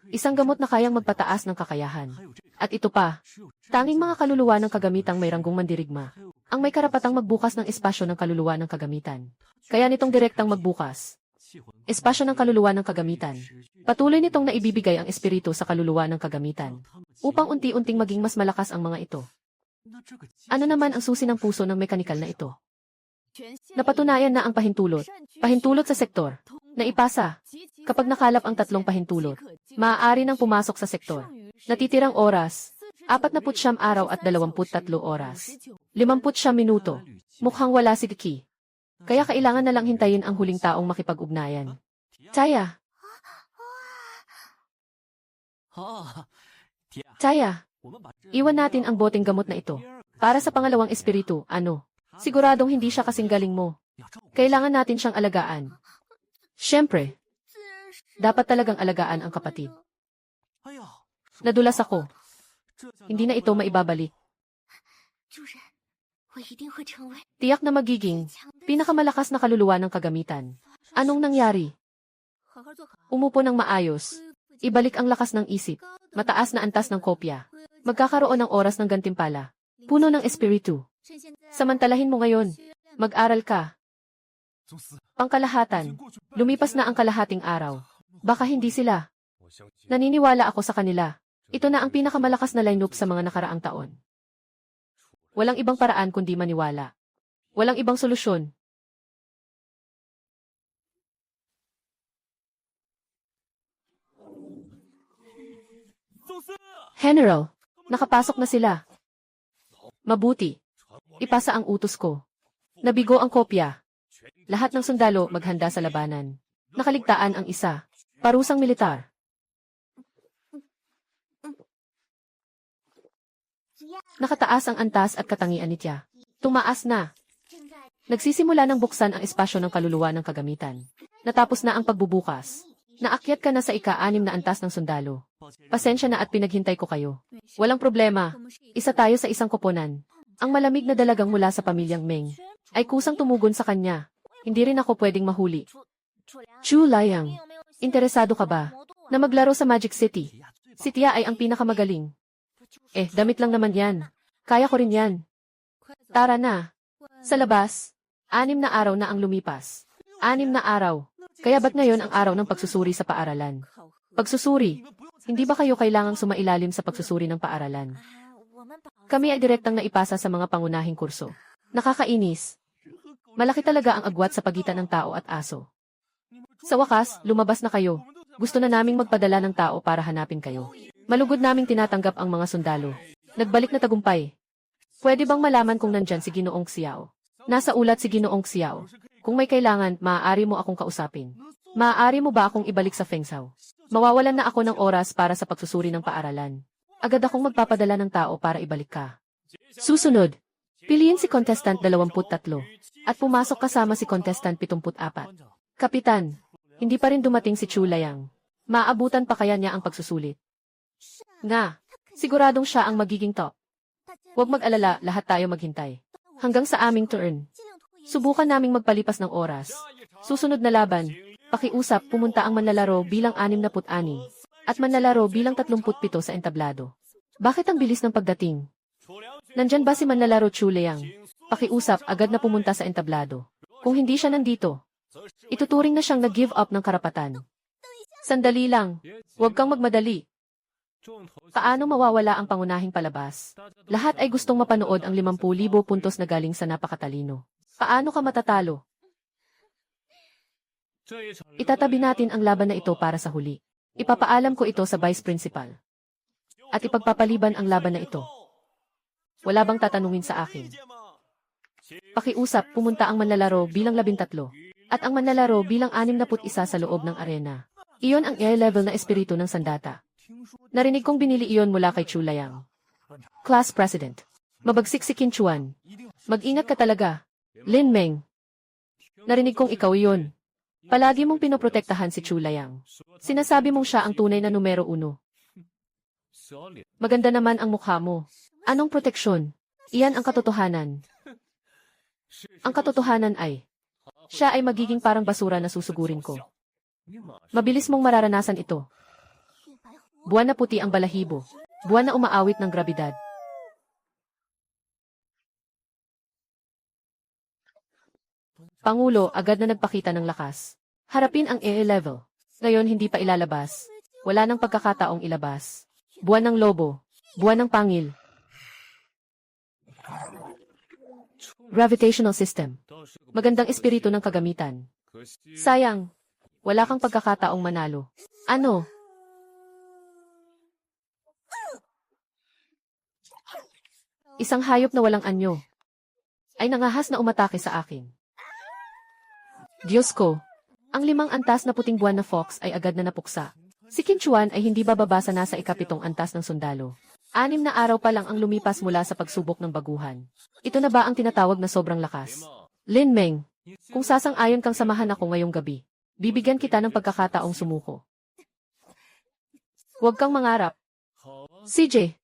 A: Isang gamot na kayang magpataas ng kakayahan. At ito pa, tanging mga kaluluwa ng kagamitang may ranggong mandirigma ang may karapatang magbukas ng espasyo ng kaluluwa ng kagamitan. Kaya nitong direktang magbukas. Espasyo ng kaluluwa ng kagamitan. Patuloy nitong naibibigay ang espiritu sa kaluluwa ng kagamitan upang unti-unting maging mas malakas ang mga ito. Ano naman ang susi ng puso ng mekanikal na ito? Napatunayan na ang pahintulot sa sektor, na ipasa. Kapag nakalap ang 3 pahintulot, maaari nang pumasok sa sektor. Natitirang oras, 49 araw at 23 oras. 50 minuto. Mukhang wala si Kiki. Kaya kailangan na lang hintayin ang huling taong makipag-ugnayan. Chaya!
C: 啊，提亚，
A: Chaya!
C: 我们把这
A: Iwan natin ang boteng gamot na ito. Para sa pangalawang espiritu, ano? Siguradong hindi siya kasing galing mo.
C: 要照顾。
A: Kailangan natin siyang alagaan. Siyempre, dapat talagang alagaan ang kapatid.
C: 哎呀，
A: Nadulas ako.
C: 这下
A: Hindi na ito maibabalik.
B: 主人，我一定会成为
A: Tiyak na magiging
B: 强的
A: pinakamalakas na kaluluwa ng kagamitan. Anong nangyari? Umupo ng maayos. Ibalik ang lakas ng isip. Mataas na antas ng kopya. Magkakaroon ng oras ng gantimpala. Puno ng espiritu. Samantalahin mo ngayon. Mag-aral ka.
F: 宗司，
A: Pangkalahatan.
F: 过去半
A: Lumipas na ang kalahating araw. Baka hindi sila.
H: 我相信
A: Naniniwala ako sa kanila. Ito na ang pinakamalakas na lineup sa mga nakaraang taon. Walang ibang paraan kundi maniwala. Walang ibang solusyon.
E: 宗司，
A: General, nakapasok na sila. Mabuti. Ipasa ang utos ko. Nabigo ang kopya. Lahat ng sundalo maghanda sa labanan. Nakaligtaan ang isa. Parusang militar. Nakataas ang antas at katangian ni Tia. Tumaas na.
B: 正在
A: Nagsisimula ng buksan ang espasyo ng kaluluwa ng kagamitan. Natapos na ang pagbubukas. Naakyat ka na sa ika-6 na antas ng sundalo.
C: 抱歉，
A: Pasensya na at pinaghintay ko kayo. Walang problema. Isa tayo sa isang koponan. Ang malamig na dalagang mula sa pamilyang Meng ay kusang tumugon sa kanya. Hindi rin ako pwedeng mahuli. Chu Layang, interesado ka ba na maglaro sa Magic City? Si Tia ay ang pinakamagaling. Damit lang naman yan. Kaya ko rin yan. Tara na. Sa labas, 6 na araw na ang lumipas. 6 na araw. Kaya ba't ngayon ang araw ng pagsusuri sa paaralan? Pagsusuri, hindi ba kayo kailangang sumailalim sa pagsusuri ng paaralan? Kami ay direktang naipasa sa mga pangunahing kurso. Nakakainis. Malaki talaga ang agwat sa pagitan ng tao at aso. Sa wakas, lumabas na kayo. Gusto na naming magpadala ng tao para hanapin kayo. Malugod naming tinatanggap ang mga sundalo. Nagbalik na tagumpay. Pwede bang malaman kung nandyan si Ginoong Xiao? Nasa ulat si Ginoong Xiao. Kung may kailangan, maaari mo akong kausapin. Maaari mo ba akong ibalik sa Fengsao? Mawawalan na ako ng oras para sa pagsusuri ng paaralan. Agad akong magpapadala ng tao para ibalik ka. Susunod, piliin si Contestant 23 at pumasok kasama si Contestant 74. Kapitan, hindi pa rin dumating si Chu Layang. Maabutan pa kaya niya ang pagsusulit? Nga, siguradong siya ang magiging top. Huwag mag-alala, lahat tayo maghintay. Hanggang sa aming turn. Subukan naming magpalipas ng oras. Susunod na laban, pakiusap pumunta ang manlalaro bilang 66 at manlalaro bilang 37 sa entablado. Bakit ang bilis ng pagdating? Nandyan ba si manlalaro Chu Layang? Pakiusap agad na pumunta sa entablado. Kung hindi siya nandito, ituturing na siyang nag-give up ng karapatan. Sandali lang, huwag kang magmadali. Paano mawawala ang pangunahing palabas? Lahat ay gustong mapanood ang 50,000 puntos na galing sa napakatalino. Paano ka matatalo? Itatabi natin ang laban na ito para sa huli. Ipapaalam ko ito sa Vice Principal. At ipagpapaliban ang laban na ito. Wala bang tatanungin sa akin? Pakiusap, pumunta ang manlalaro bilang 13 at ang manlalaro bilang 61 sa loob ng arena. Iyon ang air level na espiritu ng sandata. Narinig kong binili iyon mula kay Chu Layang. Class President. Mabagsik si Qin Chuan. Mag-ingat ka talaga. Lin Meng. Narinig kong ikaw iyon. Palagi mong pinoprotektahan si Chu Layang. Sinasabi mong siya ang tunay na numero 1. Maganda naman ang mukha mo. Anong proteksyon? Iyan ang katotohanan. Ang katotohanan ay, siya ay magiging parang basura na susugurin ko. Mabilis mong mararanasan ito. Buwan na puti ang balahibo. Buwan na umaawit ng grabidad. Pangulo agad na nagpakita ng lakas. Harapin ang air level. Ngayon hindi pa ilalabas. Wala nang pagkakataong ilabas. Buwan ng lobo. Buwan ng pangil. Gravitational system. Magandang espiritu ng kagamitan. Sayang, wala kang pagkakataong manalo. Ano? Isang hayop na walang anyo ay nangahas na umatake sa akin. Diyos ko, ang 5 antas na puting buwan na fox ay agad na napuksa. Si Qin Chuan ay hindi bababa sa nasa 7 antas ng sundalo. 6 na araw pa lang ang lumipas mula sa pagsubok ng baguhan. Ito na ba ang tinatawag na sobrang lakas? Lin Meng, kung sasang-ayon kang samahan ako ngayong gabi, bibigyan kita ng pagkakataong sumuko. Huwag kang mangarap. CJ,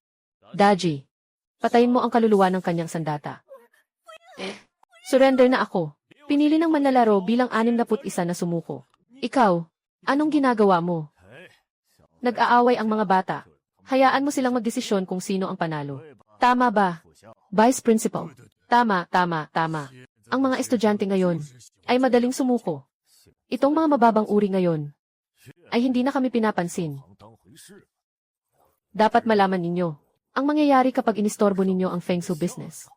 A: Daji, patayin mo ang kaluluwa ng kanyang sandata. Surrender na ako. Pinili ng manlalaro bilang 61 na sumuko. Ikaw, anong ginagawa mo? Nag-aaway ang mga bata. Hayaan mo silang magdesisyon kung sino ang panalo. Tama ba? Vice Principal. Tama. Ang mga estudyante ngayon ay madaling sumuko. Itong mga mababang uri ngayon ay hindi na kami pinapansin. Dapat malaman ninyo ang mangyayari kapag inistorbo ninyo ang Feng Shui business.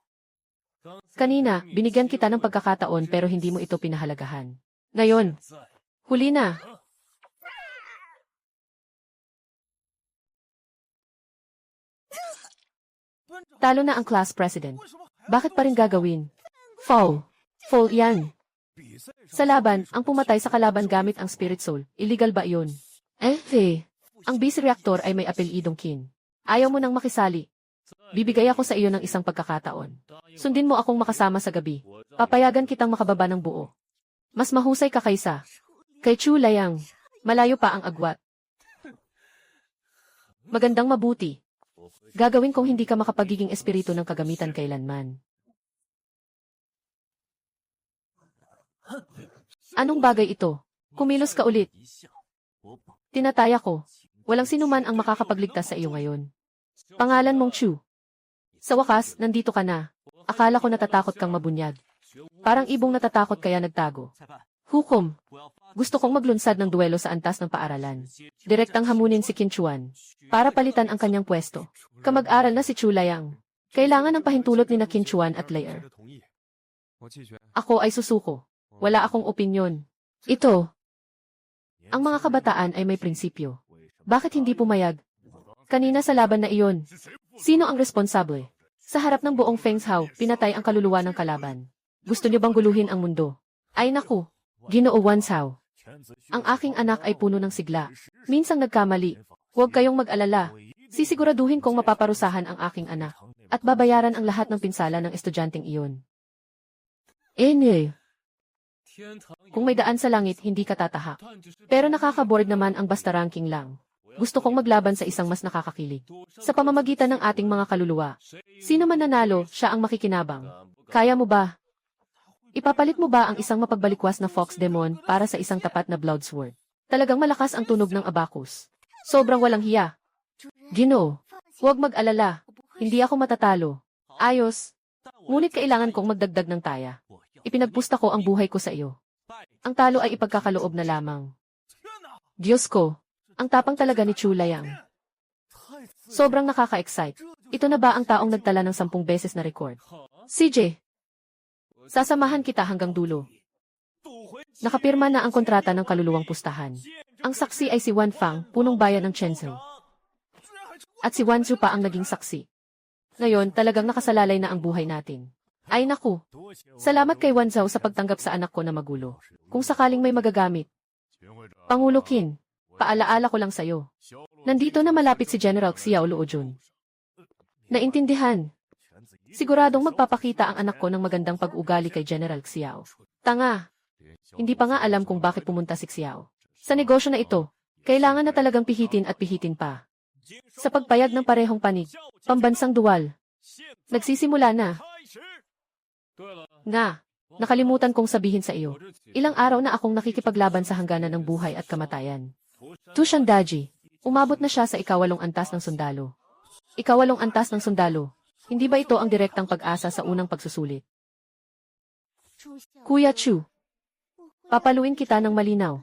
A: Kanina, binigyan kita ng pagkakataon pero hindi mo ito pinahalagahan. Ngayon, huli na. Talo na ang class president. Bakit pa rin gagawin? Foul. Foul yan. Sa laban, ang pumatay sa kalaban gamit ang spirit soul, illegal ba iyon? Ang base reactor ay may apelidong Qin. Ayaw mo nang makisali. Bibigay ako sa iyo ng isang pagkakataon. Sundin mo akong makasama sa gabi. Papayagan kitang makababa ng buo. Mas mahusay ka kaysa kay Chu Layang. Malayo pa ang agwat. Magandang mabuti. Gagawin kong hindi ka makapagiging espiritu ng kagamitan kailanman. Anong bagay ito? Kumilos ka ulit. Tinataya ko. Walang sinuman ang makakapagligtas sa iyo ngayon. Pangalan mong Chu. Sa wakas, nandito ka na. Akala ko natatakot kang mabunyag. Parang ibong natatakot kaya nagtago. Hukom. Gusto kong maglunsad ng duelo sa antas ng paaralan. Direktang hamunin si Qin Chuan para palitan ang kanyang pwesto. Kamag-aral na si Chu Layang. Kailangan ng pahintulot ni na Qin Chuan at Lair. Ako ay susuko. Wala akong opinyon. Ito. Ang mga kabataan ay may prinsipyo. Bakit hindi pumayag? Kanina sa laban na iyon. Sino ang responsable? Sa harap ng buong Feng Hao, pinatay ang kaluluwa ng kalaban. Gusto niyo bang guluhin ang mundo? Ay naku, Ginoo Wan Hao. Ang aking anak ay puno ng sigla. Minsang nagkamali. Huwag kayong mag-alala. Sisiguraduhin kong mapaparusahan ang aking anak. At babayaran ang lahat ng pinsala ng estudyanteng iyon. Kung may daan sa langit, hindi ka tatahak. Pero nakaka-bored naman ang basta ranking lang. Gusto kong maglaban sa isang mas nakakakilig. Sa pamamagitan ng ating mga kaluluwa. Sino man nanalo, siya ang makikinabang. Kaya mo ba? Ipapalit mo ba ang isang mapagbalikwas na Fox Demon para sa isang tapat na Bloodsword? Talagang malakas ang tunog ng abacus. Sobrang walang hiya. Ginoo, huwag mag-alala. Hindi ako matatalo. Ayos. Ngunit kailangan kong magdagdag ng taya. Ipinagpusta ko ang buhay ko sa iyo. Ang talo ay ipagkakaloob na lamang. Diyos ko, ang tapang talaga ni Chu Layang. Sobrang nakaka-excite. Ito na ba ang taong nagtala ng 10 beses na record? CJ, sasamahan kita hanggang dulo. Nakapirma na ang kontrata ng kaluluwang pustahan. Ang saksi ay si Wan Fang, punong bayan ng Shenzhen. At si Wan Zhu pa ang naging saksi. Ngayon, talagang nakasalalay na ang buhay natin. Ay naku, salamat kay Wan Zhao sa pagtanggap sa anak ko na magulo. Kung sakaling may magagamit. Pangulo Qin, paalaala ko lang sa'yo. Nandito na malapit si General Xiao Luojun. Naintindihan. Siguradong magpapakita ang anak ko ng magandang pag-ugali kay General Xiao. Tanga. Hindi pa nga alam kung bakit pumunta si Xiao. Sa negosyo na ito, kailangan na talagang pihitin at pihitin pa. Sa pagpayag ng parehong panig, pambansang duwal. Nagsisimula na. Nga, nakalimutan kong sabihin sa iyo. Ilang araw na akong nakikipaglaban sa hangganan ng buhay at kamatayan. Tushan Daji, umabot na siya sa 8th antas ng sundalo. 8th antas ng sundalo. Hindi ba ito ang direktang pag-asa sa unang pagsusulit? Kuya Chu, papaluin kita ng malinaw.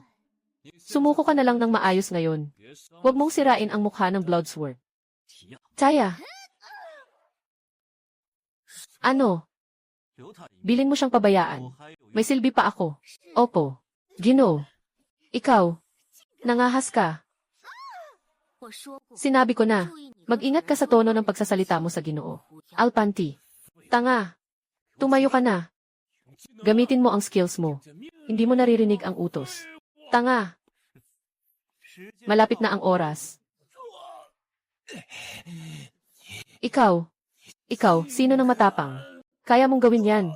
A: Sumuko ka na lang ng maayos ngayon. Huwag mong sirain ang mukha ng Bloodsword. Taya. Ano? Bilin mo siyang pabayaan. May silbi pa ako. Opo. Ginoo. Ikaw. Nangahas ka. Sinabi ko na, mag-ingat ka sa tono ng pagsasalita mo sa Ginoo. Alpanti. Tanga. Tumayo ka na. Gamitin mo ang skills mo. Hindi mo naririnig ang utos. Tanga. Malapit na ang oras. Ikaw, sino nang matapang? Kaya mong gawin yan.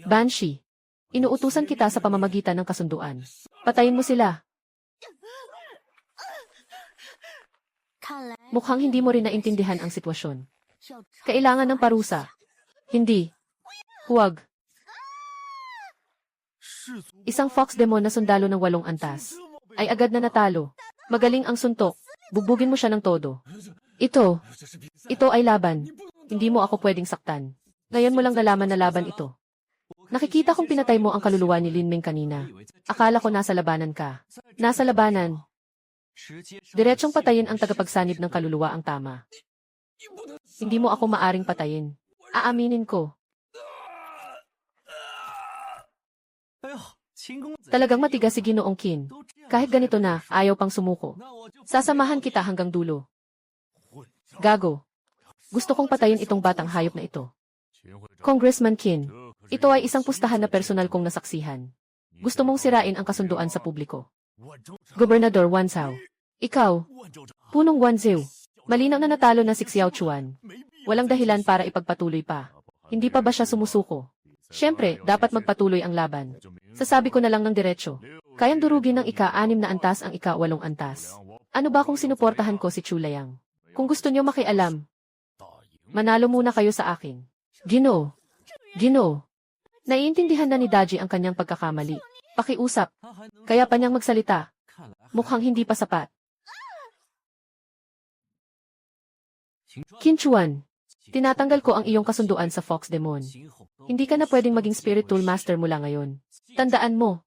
A: Banshee. Inuutusan kita sa pamamagitan ng kasunduan. Patayin mo sila. Mukhang hindi mo rin naintindihan ang sitwasyon. Kailangan ng parusa. Hindi. Huwag. Isang Fox Demon na sundalo ng 8 antas. Ay agad na natalo. Magaling ang suntok. Bugbugin mo siya ng todo. Ito ay laban. Hindi mo ako pwedeng saktan. Ngayon mo lang nalaman na laban ito. Nakikita kong pinatay mo ang kaluluwa ni Lin Ming kanina. Akala ko nasa labanan ka. Nasa labanan. Diretsong patayin ang tagapagsanib ng kaluluwa ang tama. Hindi mo ako maaring patayin. Aaminin ko. Talagang matigas si Ginoong Qin. Kahit ganito na, ayaw pang sumuko. Sasamahan kita hanggang dulo. Gago. Gusto kong patayin itong batang hayop na ito. Congressman Qin, ito ay isang pustahan na personal kong nasaksihan. Gusto mong sirain ang kasunduan sa publiko. Gobernador Wan Zhao. Ikaw, punong Wan Zhao. Malinaw na natalo na si Xiao Chuan. Walang dahilan para ipagpatuloy pa. Hindi pa ba siya sumusuko? Siyempre, dapat magpatuloy ang laban. Sasabi ko na lang ng diretsyo. Kayang durugin ng ika-6 na antas ang ika-8 antas. Ano ba kung sinuportahan ko si Chu Layang? Kung gusto niyo makialam, manalo muna kayo sa akin. Ginoo. Ginoo. Naiintindihan na ni Daji ang kanyang pagkakamali. Pakiusap. Kaya pa niyang magsalita. Mukhang hindi pa sapat. Qinchuan, tinatanggal ko ang iyong kasunduan sa Fox Demon. Hindi ka na pwedeng maging spiritual master mula ngayon. Tandaan mo,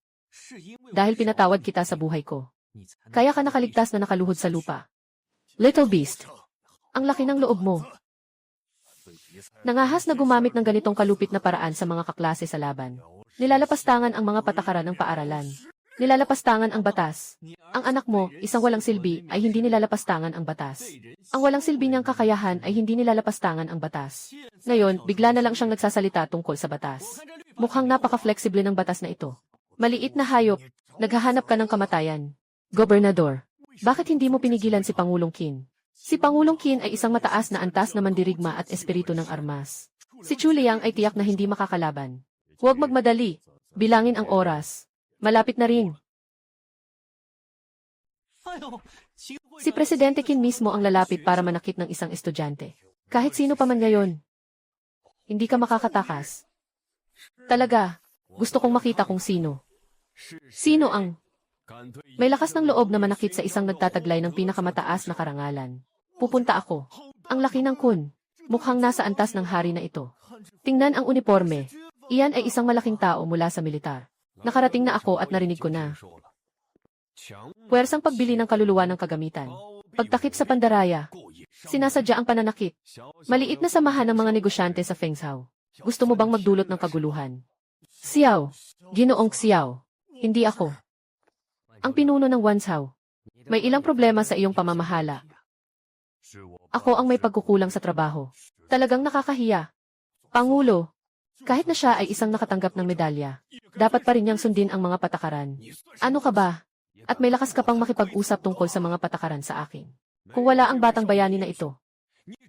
A: dahil pinatawad kita sa buhay ko. Kaya ka nakaligtas na nakaluhod sa lupa. Little Beast, ang laki ng loob mo. Nangahas na gumamit ng ganitong kalupit na paraan sa mga kaklase sa laban. Nilalapastangan ang mga patakaran ng paaralan. Nilalapastangan ang batas. Ang anak mo, isang walang silbi, ay hindi nilalapastangan ang batas. Ang walang silbi niyang kakayahan ay hindi nilalapastangan ang batas. Ngayon, bigla na lang siyang nagsasalita tungkol sa batas. Mukhang napaka-flexible ng batas na ito. Maliit na hayop, naghahanap ka ng kamatayan. Gobernador, bakit hindi mo pinigilan si Pangulong Qin? Si Pangulong Qin ay isang mataas na antas na mandirigma at espiritu ng armas. Si Chu Liang ay tiyak na hindi makakalaban. Huwag magmadali. Bilangin ang oras. Malapit na rin. Si Presidente Qin mismo ang lalapit para manakit ng isang estudyante. Kahit sino pa man ngayon. Hindi ka makakatakas. Talaga, gusto kong makita kung sino. Sino ang may lakas ng loob na manakit sa isang nagtataglay ng pinakamataas na karangalan. Pupunta ako. Ang laki ng kun. Mukhang nasa antas ng hari na ito. Tingnan ang uniforme. Iyan ay isang malaking tao mula sa militar. Nakarating na ako at narinig ko na. Puwersang pagbili ng kaluluwa ng kagamitan. Pagtakip sa pandaraya. Sinasadya ang pananakit. Maliit na samahan ng mga negosyante sa Fengshao. Gusto mo bang magdulot ng kaguluhan? Xiao. Ginoong Xiao. Hindi ako. Ang pinuno ng Wanshao. May ilang problema sa iyong pamamahala. Ako ang may pagkukulang sa trabaho. Talagang nakakahiya. Pangulo, kahit na siya ay isang nakatanggap ng medalya, dapat pa rin niyang sundin ang mga patakaran. Ano ka ba? At may lakas ka pang makipag-usap tungkol sa mga patakaran sa akin. Kung wala ang batang bayani na ito,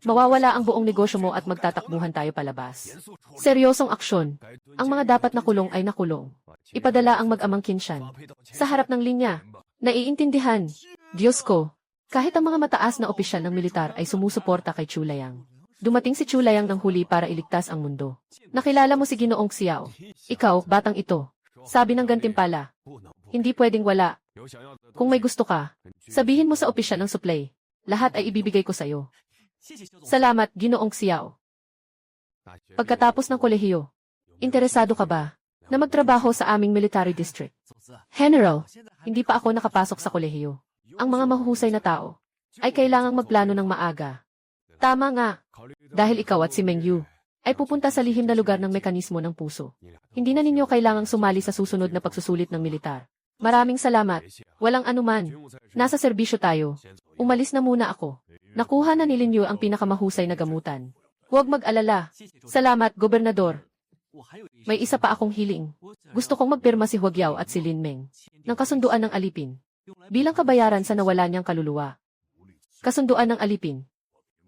A: mawawala ang buong negosyo mo at magtatakbuhan tayo palabas. Seryosong aksyon. Ang mga dapat nakulong ay nakulong. Ipadala ang mag-amang Qinshan. Sa harap ng linya, naiintindihan. Diyos ko, kahit ang mga mataas na opisyal ng militar ay sumusuporta kay Chu Liang. Dumating si Chu Liang ng huli para iligtas ang mundo. Nakilala mo si Ginoong Xiao. Ikaw, batang ito. Sabi ng gantimpala. Hindi pwedeng wala. Kung may gusto ka, sabihin mo sa opisyal ng supply. Lahat ay ibibigay ko sa'yo. Salamat, Ginoong Xiao. Pagkatapos ng kolehiyo, interesado ka ba na magtrabaho sa aming military district? General, hindi pa ako nakapasok sa kolehiyo. Ang mga mahuhusay na tao ay kailangang magplano ng maaga. Tama nga, dahil ikaw at si Meng Yu ay pupunta sa lihim na lugar ng mekanismo ng puso. Hindi na ninyo kailangang sumali sa susunod na pagsusulit ng militar. Maraming salamat. Walang anuman. Nasa serbisyo tayo. Umalis na muna ako. Nakuha na ni Lin Yu ang pinakamahusay na gamutan. Huwag mag-alala. Salamat, Gobernador. May isa pa akong hiling. Gusto kong magpirma si Huag Yao at si Lin Meng ng kasunduan ng alipin bilang kabayaran sa nawala niyang kaluluwa. Kasunduan ng alipin.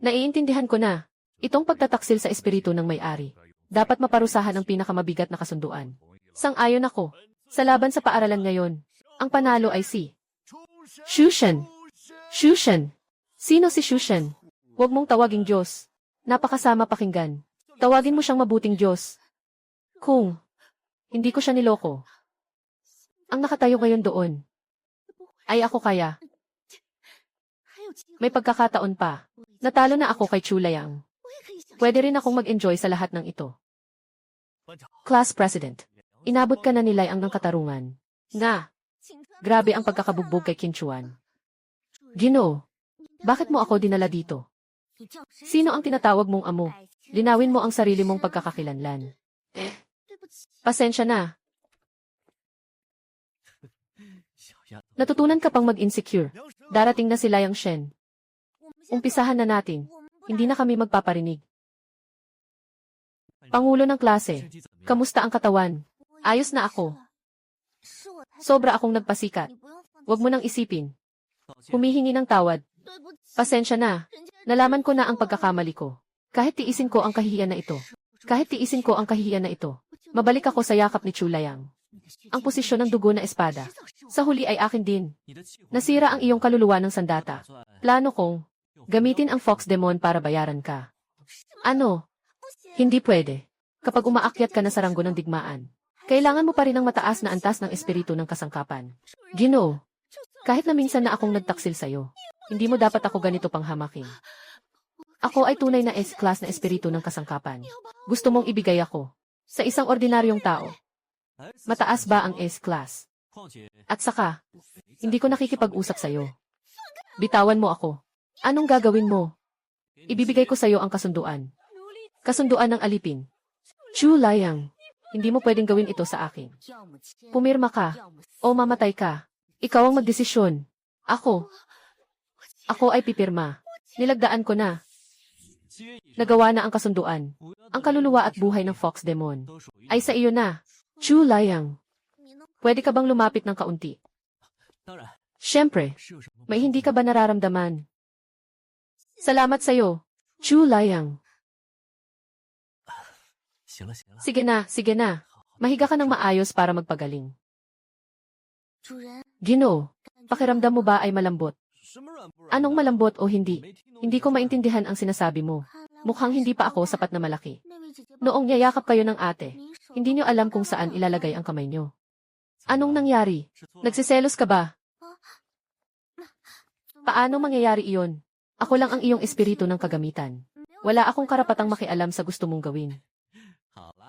A: Naiintindihan ko na. Itong pagtataksil sa espiritu ng may-ari. Dapat maparusahan ang pinakamabigat na kasunduan. Sang-ayon ako. Sa laban sa paaralan ngayon, ang panalo ay si Shushan. Shushan. Sino si Shushan? Huwag mong tawaging Diyos. Napakasama pakinggan. Tawagin mo siyang mabuting Diyos. Kung hindi ko siya niloko, ang nakatayo ngayon doon ay ako kaya. May pagkakataon pa. Natalo na ako kay Chu Liang. Pwede rin akong mag-enjoy sa lahat ng ito. Class President, inabot ka na nilay ang ng katarungan. Nga, grabe ang pagkakabugbog kay Qinchuan. Ginoo, bakit mo ako dinala dito? Sino ang tinatawag mong amo? Linawin mo ang sarili mong pagkakakilanlan. Pasensya na. Natutunan ka pang mag-insecure. Darating na si Liang Shen. Umpisahan na natin. Hindi na kami magpaparinig. Pangulo ng klase, kamusta ang katawan? Ayos na ako. Sobra akong nagpasikat. Huwag mo nang isipin. Humihingi ng tawad. Pasensya na. Nalaman ko na ang pagkakamali ko. Kahit tiisin ko ang kahihiyan na ito. Mabalik ako sa yakap ni Chu Liang. Ang posisyon ng dugo na espada. Sa huli ay akin din. Nasira ang iyong kaluluwa ng sandata. Plano kong Gamitin ang Fox Demon para bayaran ka. Ano? Hindi pwede. Kapag umaakyat ka na sa ranggo ng digmaan, kailangan mo pa rin ang mataas na antas ng espiritu ng kasangkapan. Ginoo, kahit na minsan na akong nagtaksil sa'yo, hindi mo dapat ako ganito pang hamakin. Ako ay tunay na S-class na espiritu ng kasangkapan. Gusto mong ibigay ako sa isang ordinaryong tao. Mataas ba ang S-class? At saka, hindi ko nakikipag-usap sa'yo. Bitawan mo ako. Anong gagawin mo? Ibibigay ko sa'yo ang kasunduan. Kasunduan ng alipin. Chu Layang, hindi mo pwedeng gawin ito sa akin. Pumirma ka, o mamatay ka. Ikaw ang magdesisyon. Ako ay pipirma. Nilagdaan ko na. Nagawa na ang kasunduan. Ang kaluluwa at buhay ng Fox Demon ay sa iyo na. Chu Layang, pwede ka bang lumapit ng kaunti? Siyempre, may hindi ka ba nararamdaman? Salamat sa'yo, Chu Layang. Sige na. Mahiga ka ng maayos para magpagaling.
B: 主人，
A: Ginoo, pakiramdam mo ba ay malambot? Anong malambot o hindi? Hindi ko maintindihan ang sinasabi mo. Mukhang hindi pa ako sapat na malaki.
B: 那位姐姐，
A: Noong yayakap kayo ng ate,
B: 您手
A: hindi niyo alam kung saan ilalagay ang kamay niyo. Anong nangyari? Nagsiselos ka ba? Paano mangyayari iyon? Ako lang ang iyong espiritu ng kagamitan. Wala akong karapatang makialam sa gusto mong gawin.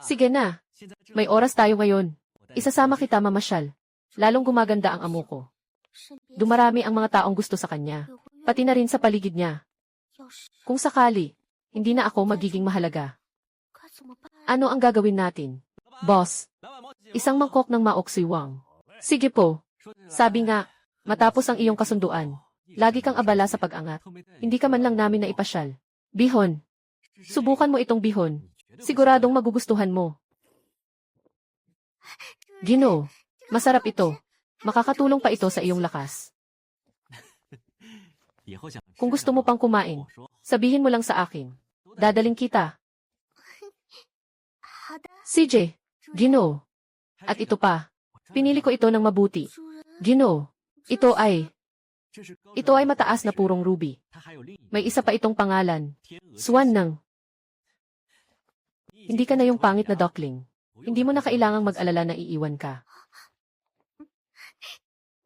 A: Sige na. May oras tayo ngayon. Isasama kita mamasyal. Lalong gumaganda ang amo ko.
B: 身边
A: Dumarami ang mga taong gusto sa kanya.
B: 会会
A: Pati na rin sa paligid niya.
B: 要是
A: Kung sakali, hindi na ako magiging mahalaga.
B: 该怎么办？
A: Ano ang gagawin natin? Boss, isang mangkok ng maoksiwang. Sige po. Sabi nga, matapos ang iyong kasunduan, lagi kang abala sa pag-angat. Hindi ka man lang namin naipasyal. Bihon. Subukan mo itong bihon. Siguradong magugustuhan mo. Ginoo, masarap ito. Makakatulong pa ito sa iyong lakas. Kung gusto mo pang kumain, sabihin mo lang sa akin. Dadaling kita.
B: 好的，
A: CJ, Ginoo. At ito pa. Pinili ko ito ng mabuti.
B: 主人，
A: Ginoo, ito ay mataas na purong ruby. May isa pa itong pangalan. Swan ng. Hindi ka na yung pangit na duckling. Hindi mo na kailangang mag-alala na iiwan ka.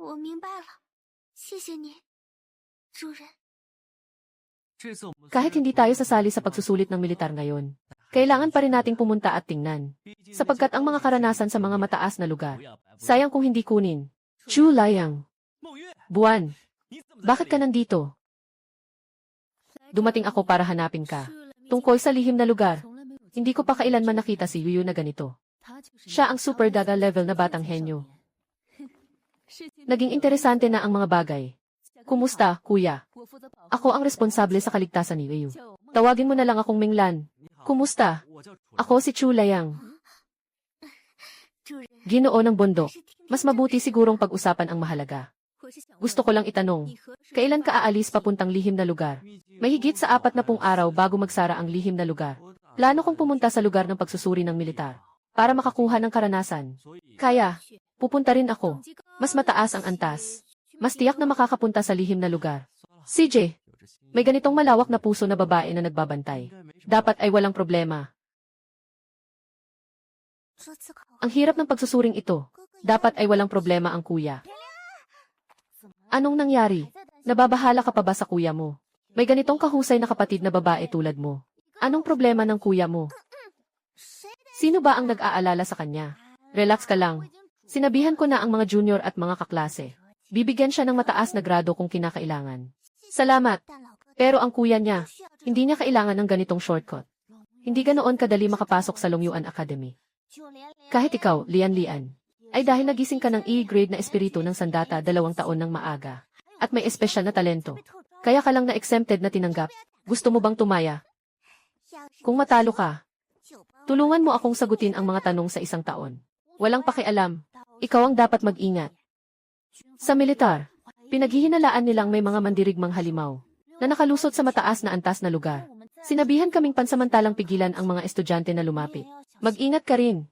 B: 我明白了，谢谢你，主人。
A: Kahit hindi tayo sasali sa pagsusulit ng militar ngayon, kailangan pa rin nating pumunta at tingnan. Sapagkat ang mga karanasan sa mga mataas na lugar, sayang kung hindi kunin. Chu Layang. Buwan, bakit ka nandito? Dumating ako para hanapin ka. Tungkol sa lihim na lugar, hindi ko pa kailanman nakita si Yuyu na ganito. Siya ang super daga level na batang henyo. Naging interesante na ang mga bagay. Kumusta, kuya? Ako ang responsable sa kaligtasan ni Yuyu. Tawagin mo na lang akong Minglan. Kumusta? Ako si Chu Layang.
B: 主人，
A: Ginoo ng bundok. Mas mabuti sigurong pag-usapan ang mahalaga. Gusto ko lang itanong, kailan ka aalis papuntang lihim na lugar? May higit sa 40 araw bago magsara ang lihim na lugar. Plano kong pumunta sa lugar ng pagsusuri ng militar para makakuha ng karanasan. Kaya, pupunta rin ako. Mas mataas ang antas. Mas tiyak na makakapunta sa lihim na lugar. CJ, may ganitong malawak na puso na babae na nagbabantay. Dapat ay walang problema.
B: 这次考
A: Ang hirap ng pagsusuring ito.
B: 哥哥
A: Dapat ay walang problema ang kuya. Anong nangyari? Nababahala ka pa ba sa kuya mo? May ganitong kahusay na kapatid na babae tulad mo. Anong problema ng kuya mo? Sino ba ang nag-aalala sa kanya? Relax ka lang. Sinabihan ko na ang mga junior at mga kaklase. Bibigyan siya ng mataas na grado kung kinakailangan. Salamat.
B: 但老哥
A: Pero ang kuya niya,
B: 不需要这种
A: hindi niya kailangan ng ganitong shortcut. Hindi ganoon kadali makapasok sa Longyuan Academy.
B: 就连
A: Kahit ikaw, Lian, ay dahil nagising ka ng E-grade na espiritu ng sandata 2 taon ng maaga. At may espesyal na talento. Kaya ka lang na-exempted na tinanggap. Gusto mo bang tumaya?
B: 要是
A: Kung matalo ka,
B: 就帮
A: tulungan mo akong sagutin ang mga tanong sa isang taon. Walang pakialam. Ikaw ang dapat mag-ingat. Sa militar, pinaghihinalaan nilang may mga mandirigmang halimaw na nakalusot sa mataas na antas na lugar. Sinabihan kaming pansamantalang pigilan ang mga estudyante na lumapit. Mag-ingat ka rin.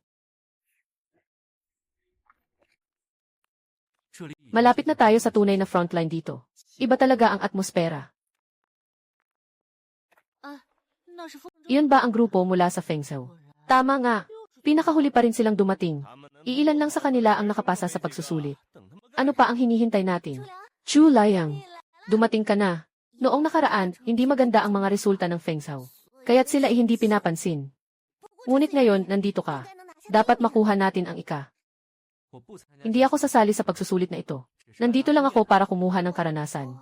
A: Malapit na tayo sa tunay na frontline dito. Iba talaga ang atmosfera. Iyon ba ang grupo mula sa Fengzhou? Tama nga. Pinakahuli pa rin silang dumating. Iilan lang sa kanila ang nakapasa sa pagsusulit. Ano pa ang hinihintay natin? Chu Layang, dumating ka na. Noong nakaraan, hindi maganda ang mga resulta ng Fengzhou. Kaya't sila ay hindi pinapansin. Ngunit ngayon, nandito ka. Dapat makuha natin ang ika. Hindi ako sasali sa pagsusulit na ito. Nandito lang ako para kumuha ng karanasan.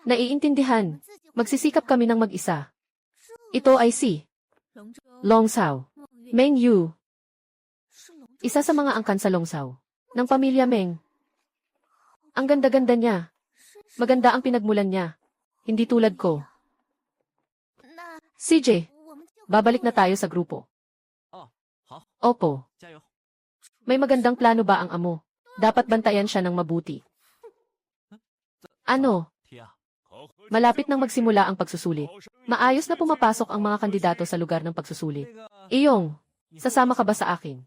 A: Naiintindihan. Magsisikap kami ng mag-isa. Ito ay si Long Zhao. Meng Yu. Isa sa mga angkan sa Long Zhao. Ng pamilya Meng. Ang ganda-ganda niya. Maganda ang pinagmulan niya. Hindi tulad ko. CJ, babalik na tayo sa grupo. Opo. May magandang plano ba ang amo? Dapat bantayan siya ng mabuti. Ano? Malapit nang magsimula ang pagsusulit. Maayos na pumapasok ang mga kandidato sa lugar ng pagsusulit. Iyong, sasama ka ba sa akin?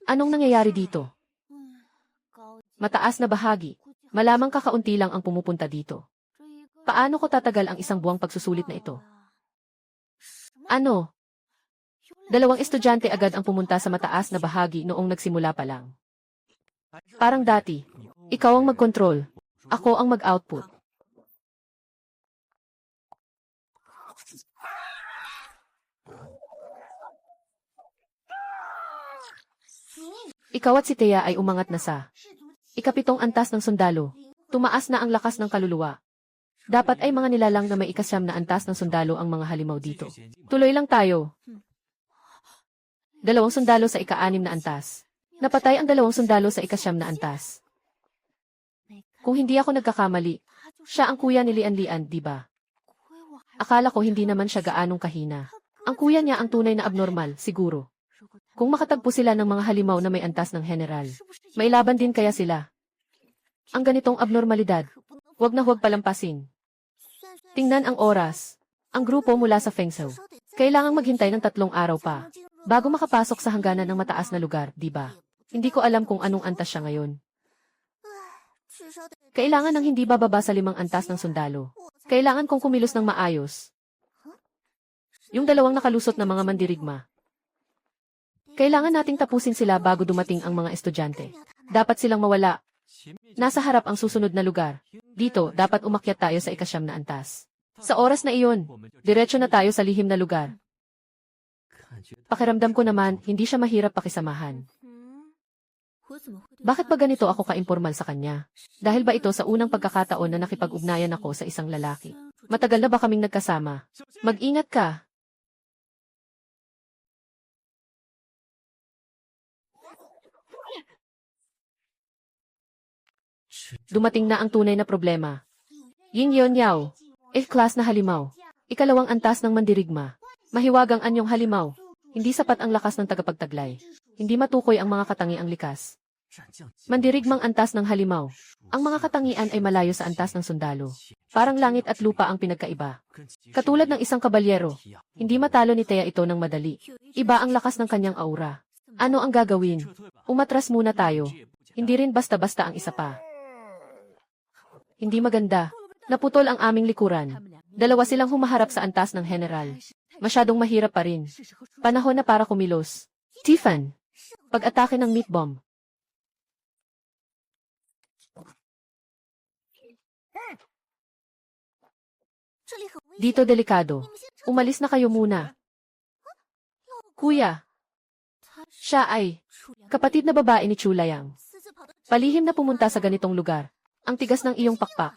A: Anong nangyayari dito? Mataas na bahagi. Malamang kakaunti lang ang pumupunta dito. Paano ko tatagal ang isang buwang pagsusulit na ito? Ano? 2 estudyante agad ang pumunta sa mataas na bahagi noong nagsimula pa lang. Parang dati, ikaw ang mag-control, ako ang mag-output. Ikaw at si Thea ay umangat na sa ikapitong antas ng sundalo. Tumaas na ang lakas ng kaluluwa. Dapat ay mga nilalang na may ikasyam na antas ng sundalo ang mga halimaw dito. Tuloy lang tayo. 2 sundalo sa ika-6 na antas. Napatay ang 2 sundalo sa ika-9 na antas. Kung hindi ako nagkakamali, siya ang kuya ni Lian, di ba? Akala ko hindi naman siya gaanong kahina. Ang kuya niya ang tunay na abnormal, siguro. Kung makatagpo sila ng mga halimaw na may antas ng general, may laban din kaya sila. Ang ganitong abnormalidad, huwag na huwag palampasin. Tingnan ang oras. Ang grupo mula sa Fengzhou. Kailangang maghintay ng 3 araw pa bago makapasok sa hangganan ng mataas na lugar, di ba? Hindi ko alam kung anong antas siya ngayon. Kailangan ng hindi bababa sa 5 antas ng sundalo. Kailangan kong kumilos ng maayos. Yung 2 nakalusot na mga mandirigma. Kailangan nating tapusin sila bago dumating ang mga estudyante. Dapat silang mawala. Nasa harap ang susunod na lugar. Dito, dapat umakyat tayo sa ika-9 na antas. Sa oras na iyon, diretso na tayo sa lihim na lugar. Pakiramdam ko naman, hindi siya mahirap pakisamahan. Bakit ba ganito ako ka-impormal sa kanya? Dahil ba ito sa unang pagkakataon na nakipag-ugnayan ako sa isang lalaki? Matagal na ba kaming nagkasama? Mag-ingat ka. Dumating na ang tunay na problema. Ying Yon Yao. Class na halimaw. Ika-2 antas ng mandirigma. Mahiwagang anyong halimaw. Hindi sapat ang lakas ng tagapagtaglay. Hindi matukoy ang mga katangiang likas. Mandirigmang antas ng halimaw. Ang mga katangian ay malayo sa antas ng sundalo. Parang langit at lupa ang pinagkaiba. Katulad ng isang kabalyero, hindi matalo ni Thea ito ng madali. Iba ang lakas ng kanyang aura. Ano ang gagawin? Umatras muna tayo. Hindi rin basta-basta ang isa pa. Hindi maganda. Naputol ang aming likuran. 2 silang humaharap sa antas ng general. Masyadong mahirap pa rin. Panahon na para kumilos. Tifan. Pag-atake ng meat bomb. Dito delikado. Umalis na kayo muna. Kuya. Siya ay kapatid na babae ni Chu Layang. Palihim na pumunta sa ganitong lugar. Ang tigas ng iyong pakpak.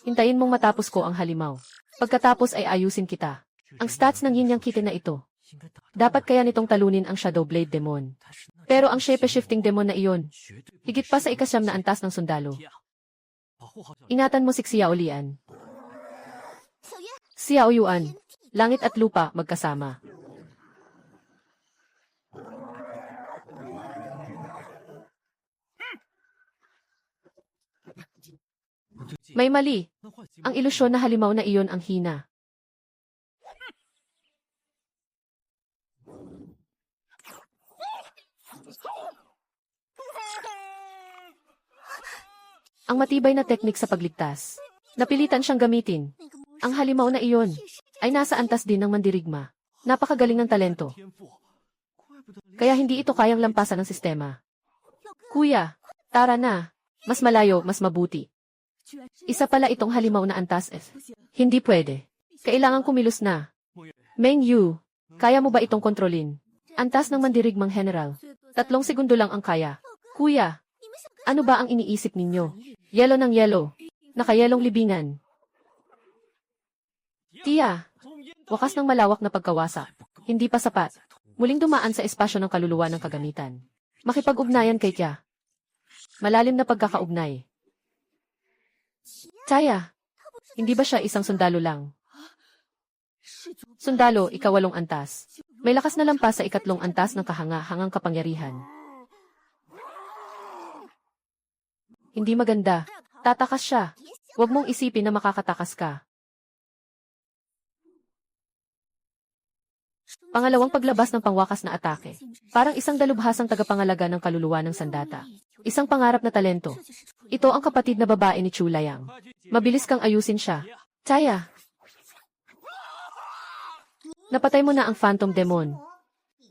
A: Hintayin mong matapos ko ang halimaw. Pagkatapos ay ayusin kita. Ang stats ng yin yang kite na ito. Dapat kaya nitong talunin ang Shadow Blade Demon. Pero ang shape-shifting demon na iyon, higit pa sa ika-9 na antas ng sundalo. Ingatan mo si Xiao Lian. Xiao Yuan. Langit at lupa magkasama. May mali. Ang ilusyon na halimaw na iyon ang hina. Ang matibay na teknik sa pagligtas. Napilitan siyang gamitin. Ang halimaw na iyon ay nasa antas din ng mandirigma. Napakagaling ng talento. Kaya hindi ito kayang lampasan ng sistema. Kuya, tara na. Mas malayo, mas mabuti. Isa pala itong halimaw na antas S. Hindi pwede. Kailangan kumilos na. Meng Yu, kaya mo ba itong kontrolin? Antas ng mandirigmang general. 3 segundo lang ang kaya. Kuya, ano ba ang iniisip ninyo? Yelo ng yelo. Nakayelong libingan. Tia, wakas ng malawak na pagkawasak. Hindi pa sapat. Muling dumaan sa espasyo ng kaluluwa ng kagamitan. Makipag-ugnayan kay Tia. Malalim na pagkakaugnay. Taya, hindi ba siya isang sundalo lang? Sundalo, ika-8 antas. May lakas na lampas sa 3 antas ng kahanga-hangang kapangyarihan. Hindi maganda. Tatakas siya. Huwag mong isipin na makakatakas ka. Pangalawang paglabas ng pangwakas na atake. Parang isang dalubhasang tagapangalaga ng kaluluwa ng sandata. Isang pangarap na talento. Ito ang kapatid na babae ni Chu Layang. Mabilis kang ayusin siya. Taya. Napatay mo na ang Phantom Demon.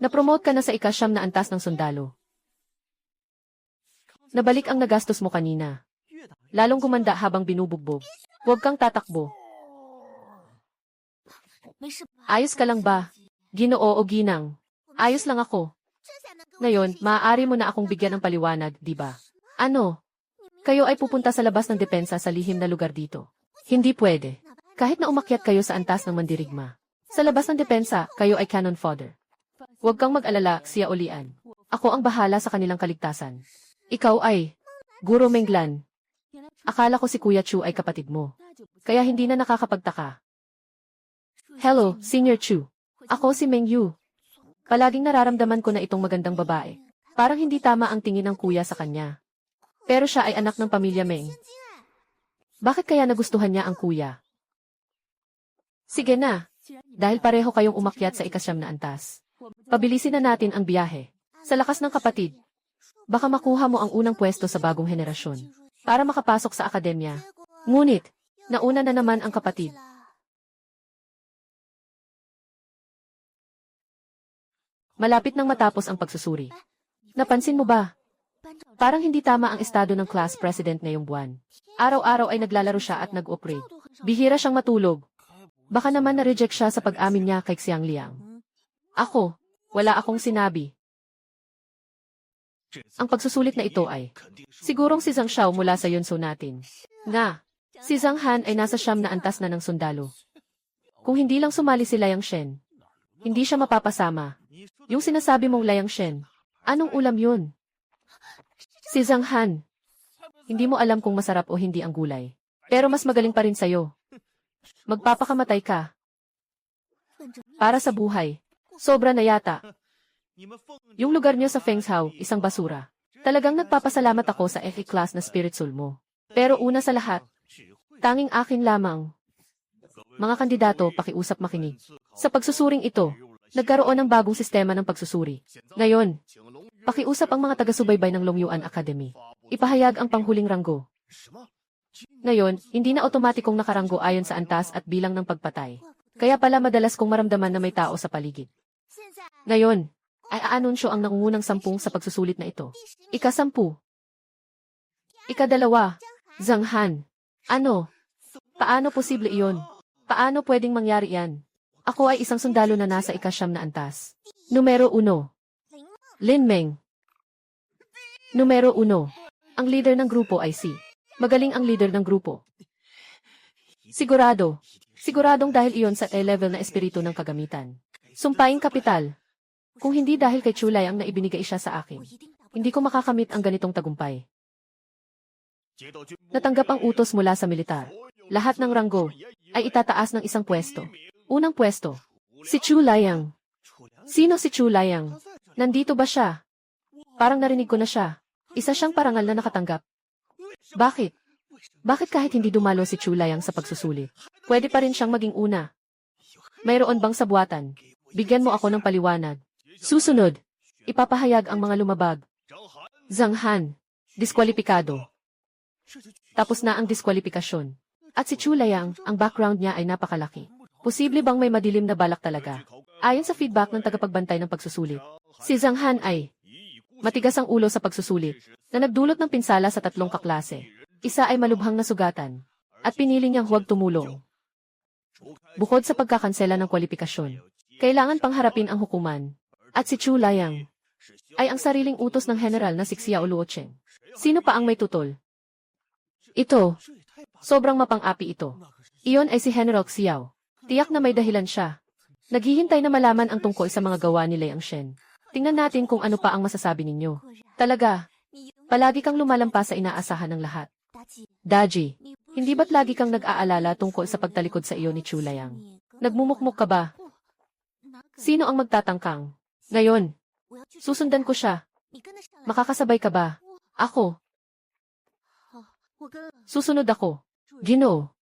A: Napromote ka na sa 9 na antas ng sundalo. Nabalik ang nagastos mo kanina. Lalong gumanda habang binubugbog. Huwag kang tatakbo. Ayos ka lang ba? Ginoo o ginang? Ayos lang ako. Ngayon, maaari mo na akong bigyan ng paliwanag, di ba? Ano? Kayo ay pupunta sa labas ng depensa sa lihim na lugar dito. Hindi pwede. Kahit na umakyat kayo sa antas ng mandirigma. Sa labas ng depensa, kayo ay cannon fodder. Huwag kang mag-alala, Siya Olian. Ako ang bahala sa kanilang kaligtasan. Ikaw ay Guro Menglan. Akala ko si Kuya Chu ay kapatid mo. Kaya hindi na nakakapagtaka. Hello, Senior Chu. Ako si Meng Yu. Palaging nararamdaman ko na itong magandang babae. Parang hindi tama ang tingin ng kuya sa kanya. Pero siya ay anak ng pamilya Meng. Bakit kaya nagustuhan niya ang kuya? Sige na. Dahil pareho kayong umakyat sa 9 na antas. Pabilisin na natin ang biyahe. Sa lakas ng kapatid. Baka makuha mo ang unang pwesto sa bagong henerasyon. Para makapasok sa akademya. Ngunit, nauna na naman ang kapatid. Malapit nang matapos ang pagsusuri. Napansin mo ba? Parang hindi tama ang estado ng class president ngayong buwan. Araw-araw ay naglalaro siya at nag-operate. Bihira siyang matulog. Baka naman na-reject siya sa pag-amin niya kay Xiang Liang. Ako, wala akong sinabi. Ang pagsusulit na ito ay, sigurong si Zhang Xiao mula sa yunso natin. Nga, si Zhang Han ay nasa 9 na antas na ng sundalo. Kung hindi lang sumali si Liang Shen, hindi siya mapapasama. Yung sinasabi mong Liang Shen, anong ulam yun? Si Zhang Han. Hindi mo alam kung masarap o hindi ang gulay. Pero mas magaling pa rin sa'yo. Magpapakamatay ka. Para sa buhay. Sobra na yata. Yung lugar niyo sa Fengshao, isang basura. Talagang nagpapasalamat ako sa FE class na spirit soul mo. Pero una sa lahat, tanging akin lamang. Mga kandidato, pakiusap makinig. Sa pagsusuring ito, nagkaroon ng bagong sistema ng pagsusuri. Ngayon, pakiusap ang mga taga-subaybay ng Longyuan Academy. Ipahayag ang panghuling ranggo. Ngayon, hindi na otomatikong nakaranggo ayon sa antas at bilang ng pagpatay. Kaya pala madalas kong maramdaman na may tao sa paligid. Ngayon, ay aanunsyo ang nangungunang 10 sa pagsusulit na ito. Ika-10. Ika-2. Zhang Han. Ano? Paano posible iyon? Paano pwedeng mangyari yan? Ako ay isang sundalo na nasa 9 na antas. Numero 1. Lin Meng. Numero 1. Ang leader ng grupo ay si. Magaling ang leader ng grupo. Sigurado. Siguradong dahil iyon sa level na espiritu ng kagamitan. Sumpaing kapital. Kung hindi dahil kay Chu Layang na ibinigay siya sa akin, hindi ko makakamit ang ganitong tagumpay. Natanggap ang utos mula sa militar. Lahat ng ranggo ay itataas ng isang pwesto. Unang pwesto, si Chu Layang. Sino si Chu Layang? Nandito ba siya? Parang narinig ko na siya. Isa siyang parangal na nakatanggap. Bakit? Bakit kahit hindi dumalo si Chu Layang sa pagsusulit, pwede pa rin siyang maging una? Mayroon bang sabuatan? Bigyan mo ako ng paliwanag. Susunod, ipapahayag ang mga lumabag. Zhang Han, diskwalipikado. Tapos na ang diskwalifikasyon. At si Chulayang, ang background niya ay napakalaki. Posible bang may madilim na balak talaga? Ayon sa feedback ng tagapagbantay ng pagsusulit, si Zhang Han ay matigas ang ulo sa pagsusulit, na nagdulot ng pinsala sa 3 kaklase. Isa ay malubhang nasugatan, at pinili niyang huwag tumulong. Bukod sa pagkakansela ng kwalifikasyon, kailangan pang harapin ang hukuman. At si Chulayang ay ang sariling utos ng general na si Xiao Luocheng. Sino pa ang may tutol? Ito. Sobrang mapang-api ito. Iyon ay si General Xiao. Tiyak na may dahilan siya. Naghihintay na malaman ang tungkol sa mga gawa ni Liang Shen. Tingnan natin kung ano pa ang masasabi ninyo. Talaga, palagi kang lumalampas sa inaasahan ng lahat. Daji, hindi ba't lagi kang nag-aalala tungkol sa pagtalikod sa iyo ni Chulayang? Nagmumukmuk ka ba? Sino ang magtatangkang? Ngayon, susundan ko siya. Makakasabay ka ba? Ako. Susunod ako. Ginoo.